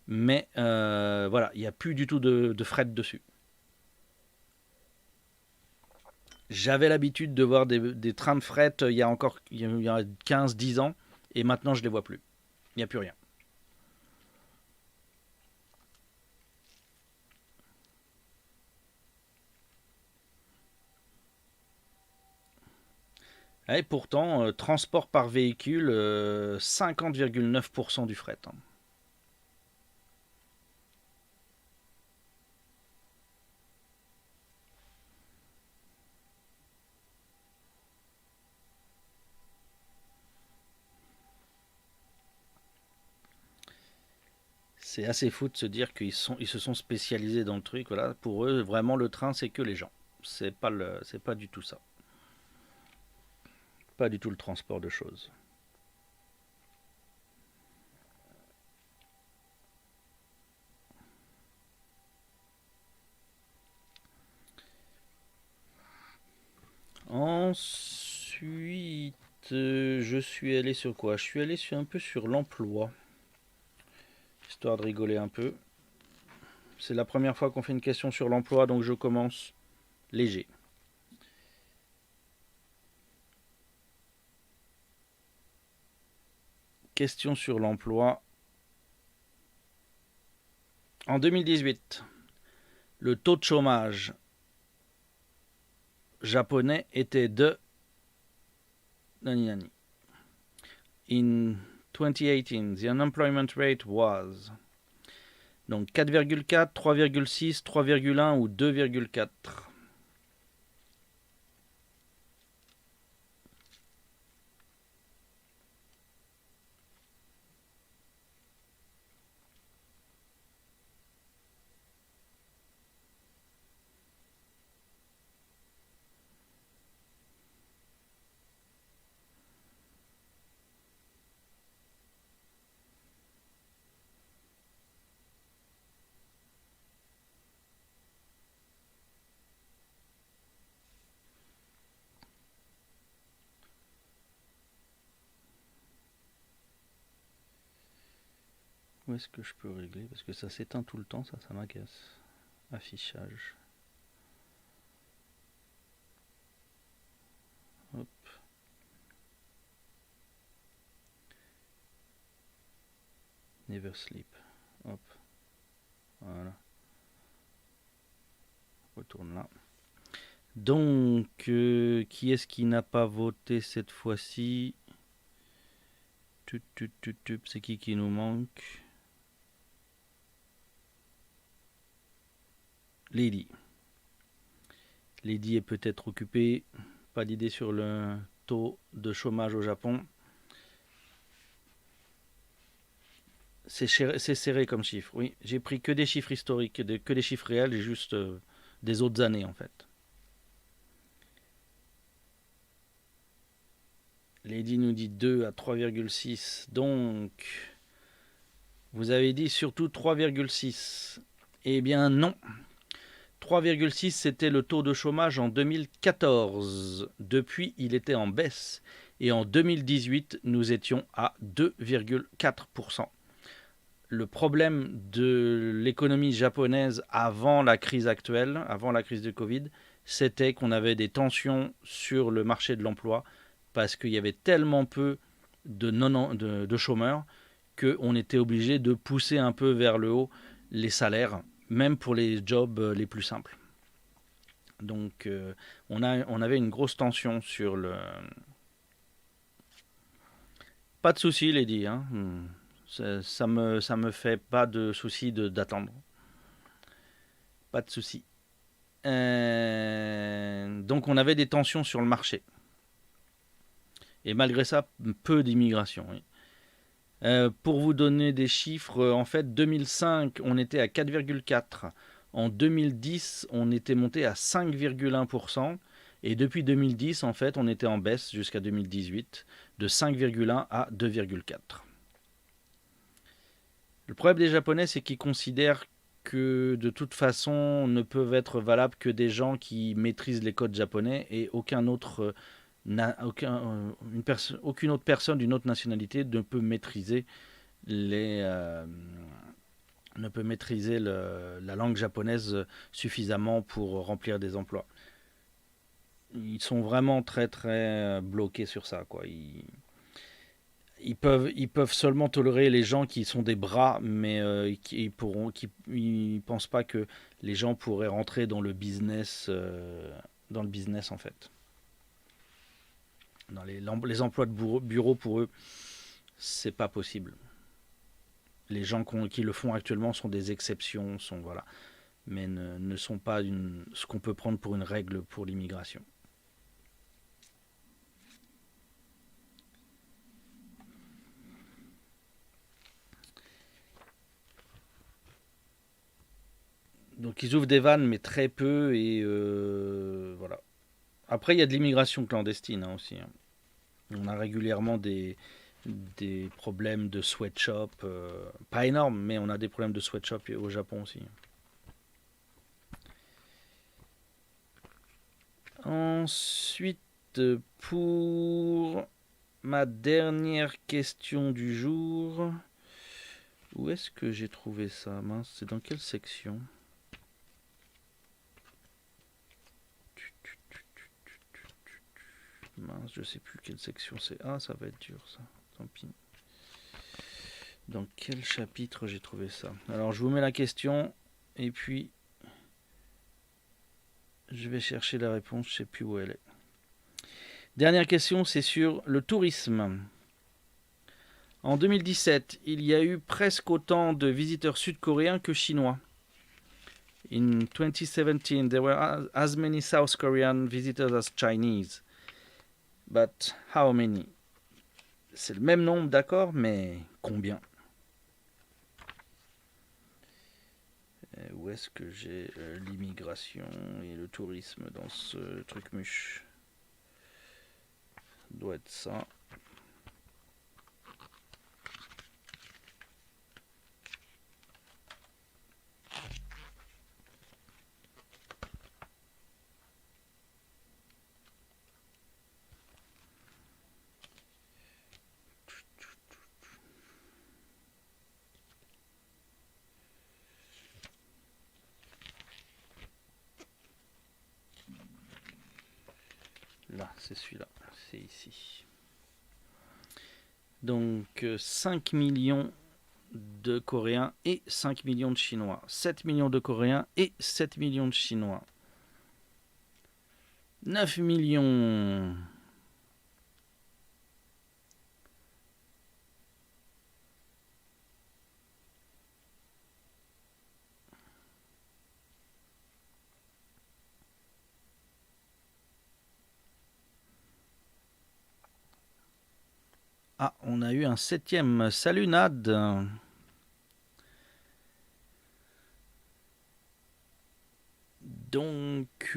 Mais voilà, il n'y a plus du tout de fret dessus. J'avais l'habitude de voir des trains de fret il y a encore il y a 15-10 ans et maintenant je ne les vois plus. Il n'y a plus rien. Et pourtant, transport par véhicule, 50,9% du fret, hein. C'est assez fou de se dire qu'ils se sont spécialisés dans le truc. Voilà. Pour eux, vraiment, le train, c'est que les gens. C'est pas du tout ça. pas du tout le transport de choses. Ensuite, je suis allé sur quoi? Je suis allé un peu sur l'emploi, histoire de rigoler un peu. C'est la première fois qu'on fait une question sur l'emploi, donc je commence léger. Question sur l'emploi. En 2018, le taux de chômage japonais était de... Nani nani. In 2018, the unemployment rate was... Donc 4,4, 3,6, 3,1 ou 2,4. Où est-ce que je peux régler? Parce que ça s'éteint tout le temps, ça m'agace. Affichage. Hop. Never sleep. Hop. Voilà. Retourne là. Donc, qui est-ce qui n'a pas voté cette fois-ci? C'est qui nous manque? Lady. Lady est peut-être occupée. Pas d'idée sur le taux de chômage au Japon. C'est serré comme chiffre, oui. J'ai pris que des chiffres historiques, que des chiffres réels et juste des autres années en fait. Lady nous dit 2 à 3,6. Donc, vous avez dit surtout 3,6. Eh bien non. 3,6 c'était le taux de chômage en 2014. Depuis, il était en baisse. Et en 2018, nous étions à 2,4%. Le problème de l'économie japonaise avant la crise actuelle, avant la crise de Covid, c'était qu'on avait des tensions sur le marché de l'emploi parce qu'il y avait tellement peu de chômeurs qu'on était obligé de pousser un peu vers le haut les salaires, même pour les jobs les plus simples. Donc on avait une grosse tension sur le... Pas de souci, Lady, hein. Ça me fait pas de souci d'attendre. Pas de souci. Donc on avait des tensions sur le marché. Et malgré ça, peu d'immigration. Oui. Pour vous donner des chiffres, en fait, 2005, on était à 4,4. En 2010, on était monté à 5,1%. Et depuis 2010, en fait, on était en baisse jusqu'à 2018, de 5,1 à 2,4. Le problème des Japonais, c'est qu'ils considèrent que de toute façon ne peuvent être valables que des gens qui maîtrisent les codes japonais et aucune autre personne d'une autre nationalité ne peut maîtriser la langue japonaise suffisamment pour remplir des emplois. Ils sont vraiment très très bloqués sur ça, quoi. Ils peuvent seulement tolérer les gens qui sont des bras, mais ils pensent pas que les gens pourraient rentrer dans le business en fait. Dans les emplois de bureau pour eux, c'est pas possible. Les gens qui le font actuellement sont des exceptions, voilà, mais ne sont pas ce qu'on peut prendre pour une règle pour l'immigration. Donc ils ouvrent des vannes, mais très peu, et voilà. Après, il y a de l'immigration clandestine, hein, aussi. Hein. On a régulièrement des problèmes de sweatshop. Pas énormes, mais on a des problèmes de sweatshop au Japon aussi. Ensuite, pour ma dernière question du jour, où est-ce que j'ai trouvé ça? Mince, c'est dans quelle section? Mince, je sais plus quelle section c'est. Ah, ça va être dur ça. Tant pis. Dans quel chapitre j'ai trouvé ça? Alors, je vous mets la question et puis je vais chercher la réponse. Je sais plus où elle est. Dernière question, c'est sur le tourisme. En 2017, il y a eu presque autant de visiteurs sud-coréens que chinois. In 2017, there were as many South Korean visitors as Chinese. But how many? C'est le même nombre, d'accord, mais combien? Où est-ce que j'ai l'immigration et le tourisme dans ce truc muche? Ça doit être ça. Là, c'est celui-là, c'est ici. Donc 5 millions de Coréens et 5 millions de Chinois. 7 millions de Coréens et 7 millions de Chinois. 9 millions. Ah, on a eu un septième. Salut Nad. Donc,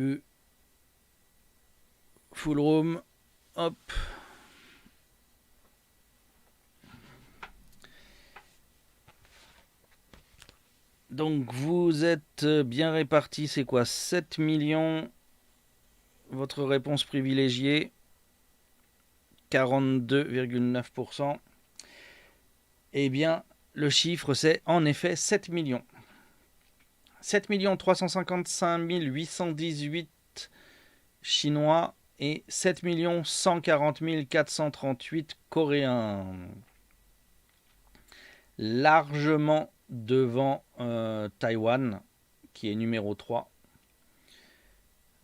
full room. Hop. Donc, vous êtes bien répartis. C'est quoi? 7 millions. Votre réponse privilégiée. 42,9%. Eh bien, le chiffre, c'est en effet 7 millions. 7 355 818 Chinois et 7 140 438 Coréens. Largement devant Taïwan, qui est numéro 3.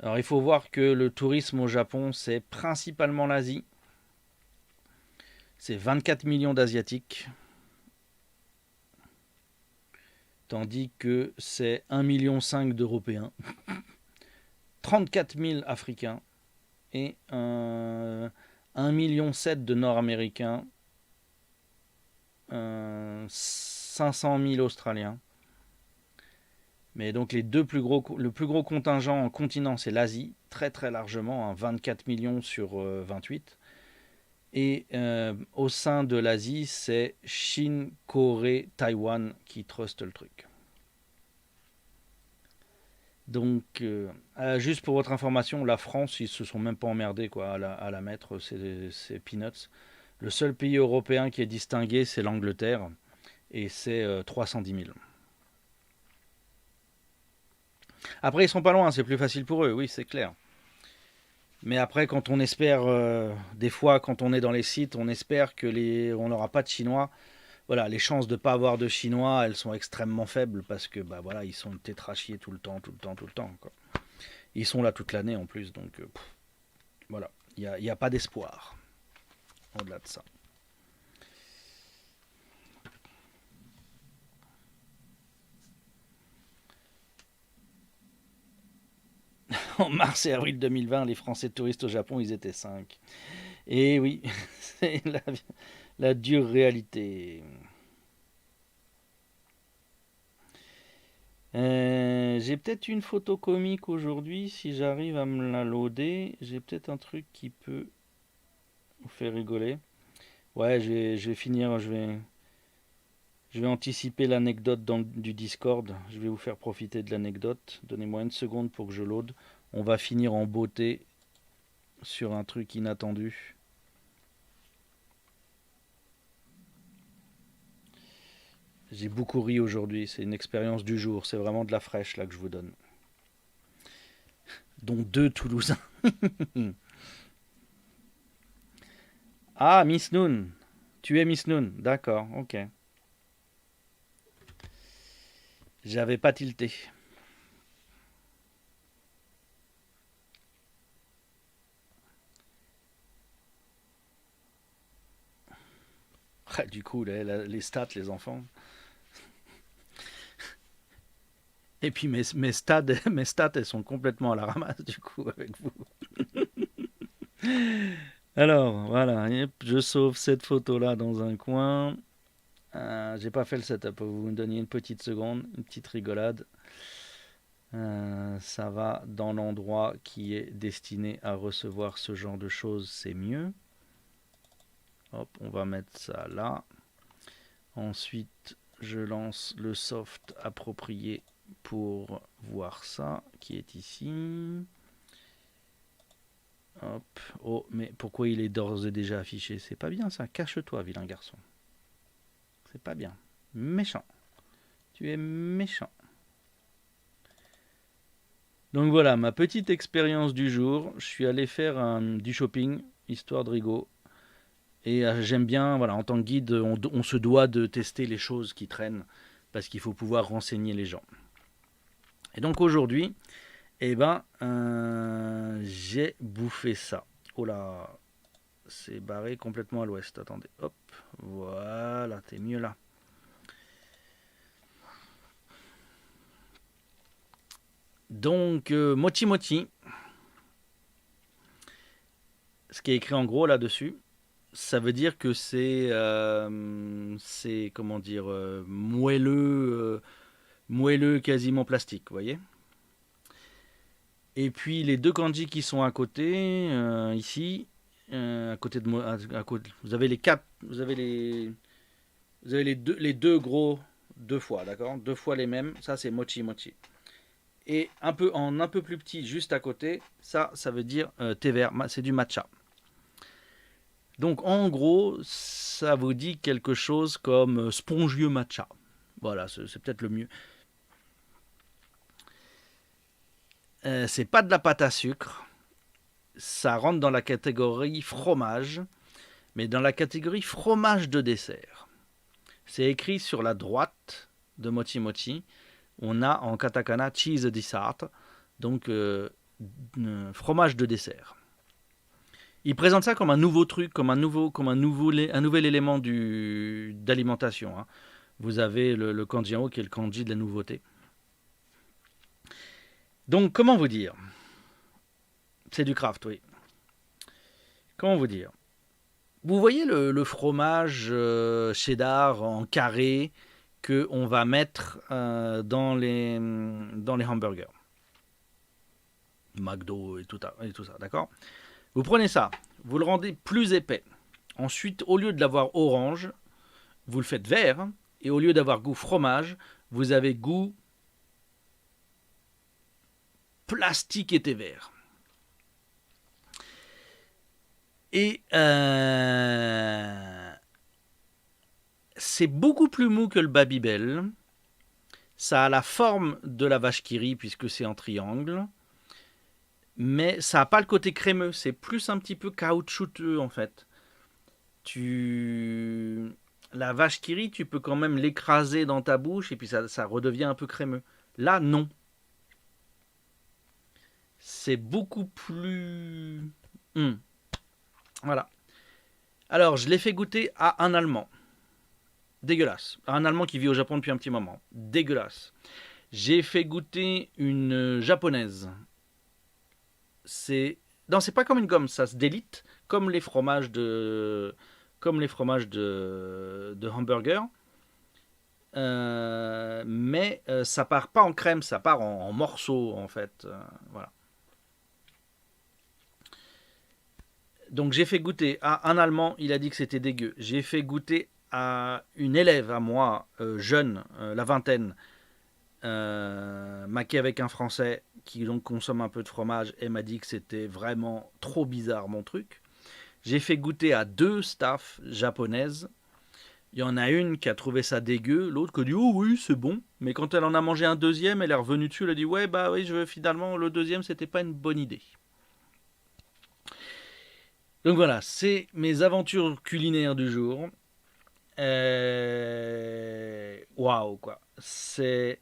Alors il faut voir que le tourisme au Japon, c'est principalement l'Asie. C'est 24 millions d'Asiatiques. Tandis que c'est 1,5 million d'Européens. 34 000 Africains et 1,7 million de Nord-Américains, 500 000 Australiens. Mais donc le plus gros contingent en continent, c'est l'Asie, très très largement, 24 millions sur 28. Et au sein de l'Asie, c'est Chine, Corée, Taïwan qui trustent le truc. Donc, juste pour votre information, la France, ils se sont même pas emmerdés quoi, à la mettre, c'est peanuts. Le seul pays européen qui est distingué, c'est l'Angleterre, et c'est 310 000. Après, ils sont pas loin, c'est plus facile pour eux, oui, c'est clair. Mais après, quand on espère, des fois, quand on est dans les sites, on espère que on n'aura pas de Chinois. Voilà, les chances de ne pas avoir de Chinois, elles sont extrêmement faibles parce que, bah voilà, ils sont tétrachiers tout le temps, tout le temps, tout le temps, quoi. Ils sont là toute l'année en plus, donc voilà, il n'y a pas d'espoir au-delà de ça. En mars et avril 2020, les Français touristes au Japon, ils étaient 5. Et oui, c'est la dure réalité. J'ai peut-être une photo comique aujourd'hui, si j'arrive à me la loader. J'ai peut-être un truc qui peut vous fait rigoler. Ouais, je vais finir, je vais anticiper l'anecdote du Discord. Je vais vous faire profiter de l'anecdote. Donnez-moi une seconde pour que je load. On va finir en beauté sur un truc inattendu. J'ai beaucoup ri aujourd'hui. C'est une expérience du jour. C'est vraiment de la fraîche là que je vous donne. Dont 2 Toulousains. Ah, Miss Noon. Tu es Miss Noon. D'accord, ok. J'avais pas tilté. Ah, du coup, les stats, les enfants. Et puis mes stats, mes stats, elles sont complètement à la ramasse du coup avec vous. Alors, voilà, yep, je sauve cette photo-là dans un coin. J'ai pas fait le setup, vous me donniez une petite seconde, une petite rigolade. Ça va dans l'endroit qui est destiné à recevoir ce genre de choses, c'est mieux. Hop, on va mettre ça là. Ensuite, je lance le soft approprié pour voir ça, qui est ici. Hop. Oh, mais pourquoi il est d'ores et déjà affiché? C'est pas bien ça. Cache-toi, vilain garçon. C'est pas bien. Méchant. Tu es méchant. Donc voilà, ma petite expérience du jour. Je suis allé faire du shopping, histoire de rigot. Et j'aime bien, voilà, en tant que guide, on se doit de tester les choses qui traînent parce qu'il faut pouvoir renseigner les gens. Et donc aujourd'hui, eh ben, j'ai bouffé ça. Oh là, c'est barré complètement à l'ouest. Attendez, hop, voilà, t'es mieux là. Donc, mochi mochi, ce qui est écrit en gros là-dessus, ça veut dire que c'est comment dire, moelleux, quasiment plastique, vous voyez. Et puis les deux kanji qui sont à côté, ici, à côté de moi, vous avez les quatre, vous avez les deux gros deux fois, d'accord, deux fois les mêmes. Ça c'est mochi mochi. Et un peu plus petit juste à côté, ça veut dire thé vert, c'est du matcha. Donc en gros, ça vous dit quelque chose comme spongieux matcha. Voilà, c'est peut-être le mieux. C'est pas de la pâte à sucre. Ça rentre dans la catégorie fromage, mais dans la catégorie fromage de dessert. C'est écrit sur la droite de Mochi Mochi. On a en katakana cheese dessert, donc fromage de dessert. Il présente ça comme un nouveau truc, comme un nouvel élément d'alimentation. Hein. Vous avez le kanji en haut qui est le kanji de la nouveauté. Donc comment vous dire? C'est du craft, oui. Comment vous dire? Vous voyez le fromage cheddar en carré que on va mettre dans les hamburgers, McDo et tout ça, d'accord? Vous prenez ça, vous le rendez plus épais. Ensuite, au lieu de l'avoir orange, vous le faites vert. Et au lieu d'avoir goût fromage, vous avez goût plastique et thé vert. Et c'est beaucoup plus mou que le Babybel. Ça a la forme de la vache qui rit puisque c'est en triangle. Mais ça n'a pas le côté crémeux. C'est plus un petit peu caoutchouteux en fait. La vache qui rit, tu peux quand même l'écraser dans ta bouche et puis ça redevient un peu crémeux. Là, non. C'est beaucoup plus... Voilà. Alors, je l'ai fait goûter à un Allemand. Dégueulasse. Un Allemand qui vit au Japon depuis un petit moment. Dégueulasse. J'ai fait goûter une Japonaise. Non, c'est pas comme une gomme, ça se délite, comme les fromages de hamburger. Mais ça part pas en crème, ça part en morceaux en fait. Voilà. Donc j'ai fait goûter à un Allemand, il a dit que c'était dégueu. J'ai fait goûter à une élève à moi, jeune, la vingtaine, maquée avec un Français qui donc consomme un peu de fromage et m'a dit que c'était vraiment trop bizarre mon truc. J'ai fait goûter à deux staffs japonaises. Il y en a une qui a trouvé ça dégueu, l'autre qui a dit oh oui c'est bon. Mais quand elle en a mangé un deuxième, elle est revenue dessus, elle a dit ouais bah oui finalement le deuxième c'était pas une bonne idée. Donc voilà, c'est mes aventures culinaires du jour. Waouh quoi, c'est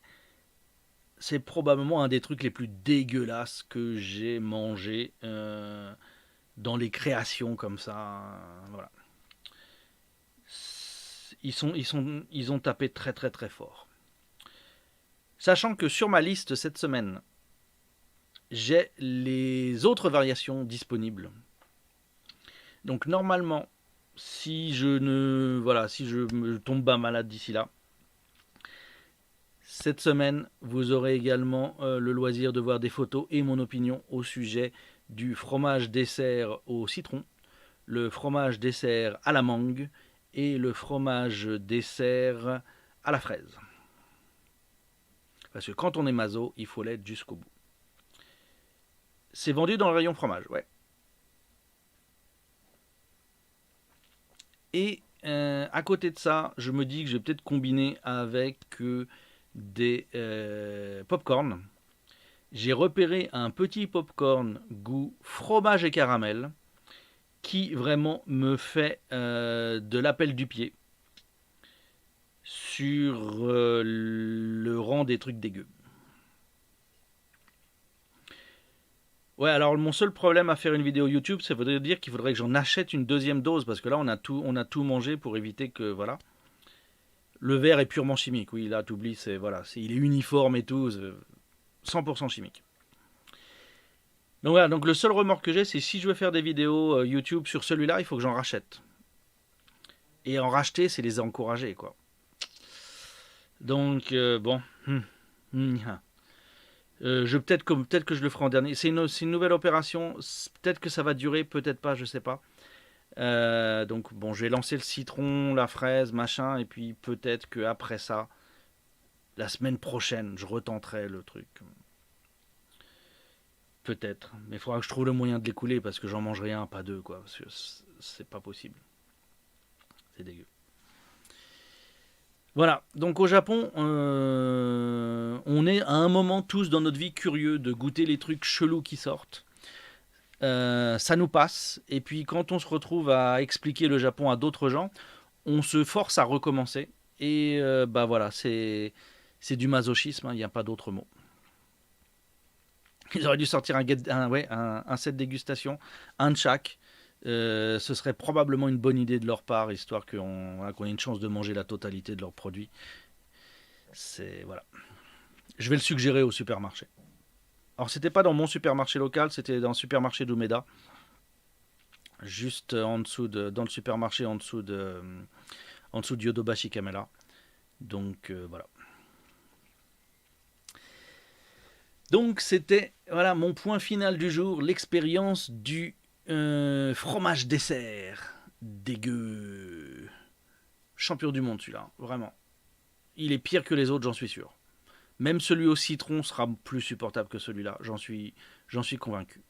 probablement un des trucs les plus dégueulasses que j'ai mangé dans les créations comme ça. Voilà. Ils ont tapé très très très fort. Sachant que sur ma liste cette semaine, j'ai les autres variations disponibles. Donc normalement, si je me tombe pas malade d'ici là, cette semaine, vous aurez également le loisir de voir des photos et mon opinion au sujet du fromage dessert au citron, le fromage dessert à la mangue et le fromage dessert à la fraise. Parce que quand on est maso, il faut l'être jusqu'au bout. C'est vendu dans le rayon fromage, ouais. Et à côté de ça, je me dis que je vais peut-être combiner avec des pop-corn. J'ai repéré un petit pop-corn goût fromage et caramel qui vraiment me fait de l'appel du pied sur le rang des trucs dégueux. Ouais, alors mon seul problème à faire une vidéo YouTube, ça voudrait dire qu'il faudrait que j'en achète une deuxième dose parce que là on a tout mangé pour éviter que voilà. Le verre est purement chimique, oui, là t'oublies, il est uniforme et tout, 100% chimique. Donc voilà, donc le seul remords que j'ai, c'est si je veux faire des vidéos YouTube sur celui-là, il faut que j'en rachète. Et en racheter, c'est les encourager, quoi. Donc bon, peut-être que je le ferai en dernier. C'est une nouvelle opération. Peut-être que ça va durer, peut-être pas, je sais pas. Donc bon, je vais lancer le citron, la fraise, machin, et puis peut-être que après ça, la semaine prochaine, je retenterai le truc. Peut-être, mais il faudra que je trouve le moyen de l'écouler parce que j'en mangerai un, pas deux, quoi. Parce que c'est pas possible. C'est dégueu. Voilà, donc au Japon, on est à un moment tous dans notre vie curieux de goûter les trucs chelous qui sortent. Ça nous passe, et puis quand on se retrouve à expliquer le Japon à d'autres gens, on se force à recommencer. Et bah voilà, c'est du masochisme, il n'y a pas d'autre mot. Ils auraient dû sortir un set dégustation, un de chaque. Ce serait probablement une bonne idée de leur part, histoire qu'on ait une chance de manger la totalité de leurs produits. Voilà. Je vais le suggérer au supermarché. Alors c'était pas dans mon supermarché local, c'était dans le supermarché d'Umeda, juste dans le supermarché en dessous de Yodobashi Kamela. Donc voilà. Donc c'était voilà mon point final du jour, l'expérience du fromage dessert dégueu. Champion du monde celui-là, vraiment. Il est pire que les autres, j'en suis sûr. Même celui au citron sera plus supportable que celui-là, j'en suis convaincu.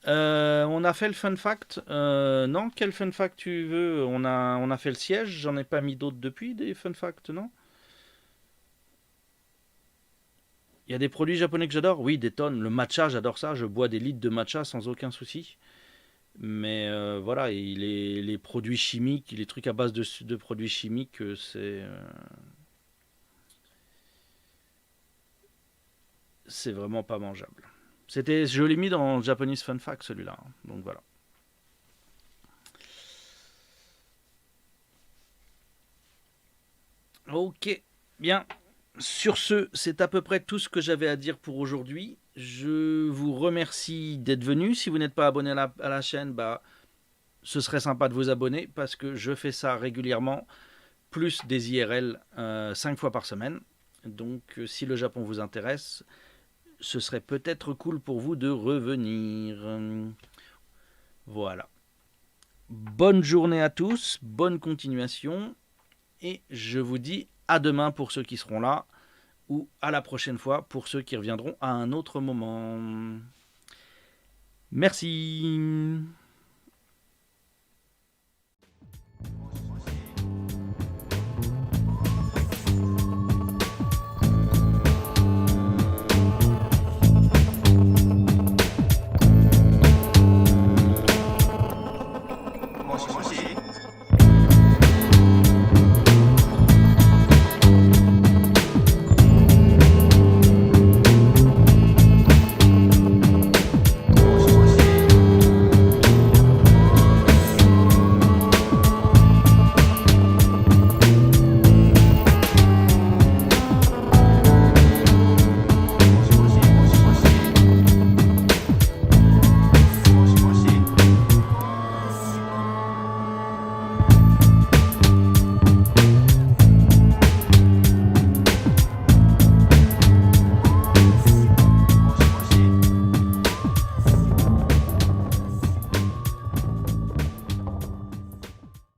On a fait le fun fact. Non, quel fun fact tu veux? On a fait le siège, j'en ai pas mis d'autres depuis, des fun facts, non? Il y a des produits japonais que j'adore. Oui, des tonnes. Le matcha, j'adore ça. Je bois des litres de matcha sans aucun souci. Mais voilà, les produits chimiques, les trucs à base de produits chimiques, c'est vraiment pas mangeable. Je l'ai mis dans Japanese Fun Fact celui-là. Donc voilà. Ok, bien. Sur ce, c'est à peu près tout ce que j'avais à dire pour aujourd'hui. Je vous remercie d'être venu. Si vous n'êtes pas abonné à la chaîne, bah, ce serait sympa de vous abonner parce que je fais ça régulièrement, plus des IRL 5 fois par semaine. Donc si le Japon vous intéresse, ce serait peut-être cool pour vous de revenir. Voilà. Bonne journée à tous, bonne continuation, et je vous dis à demain pour ceux qui seront là, ou à la prochaine fois pour ceux qui reviendront à un autre moment. Merci.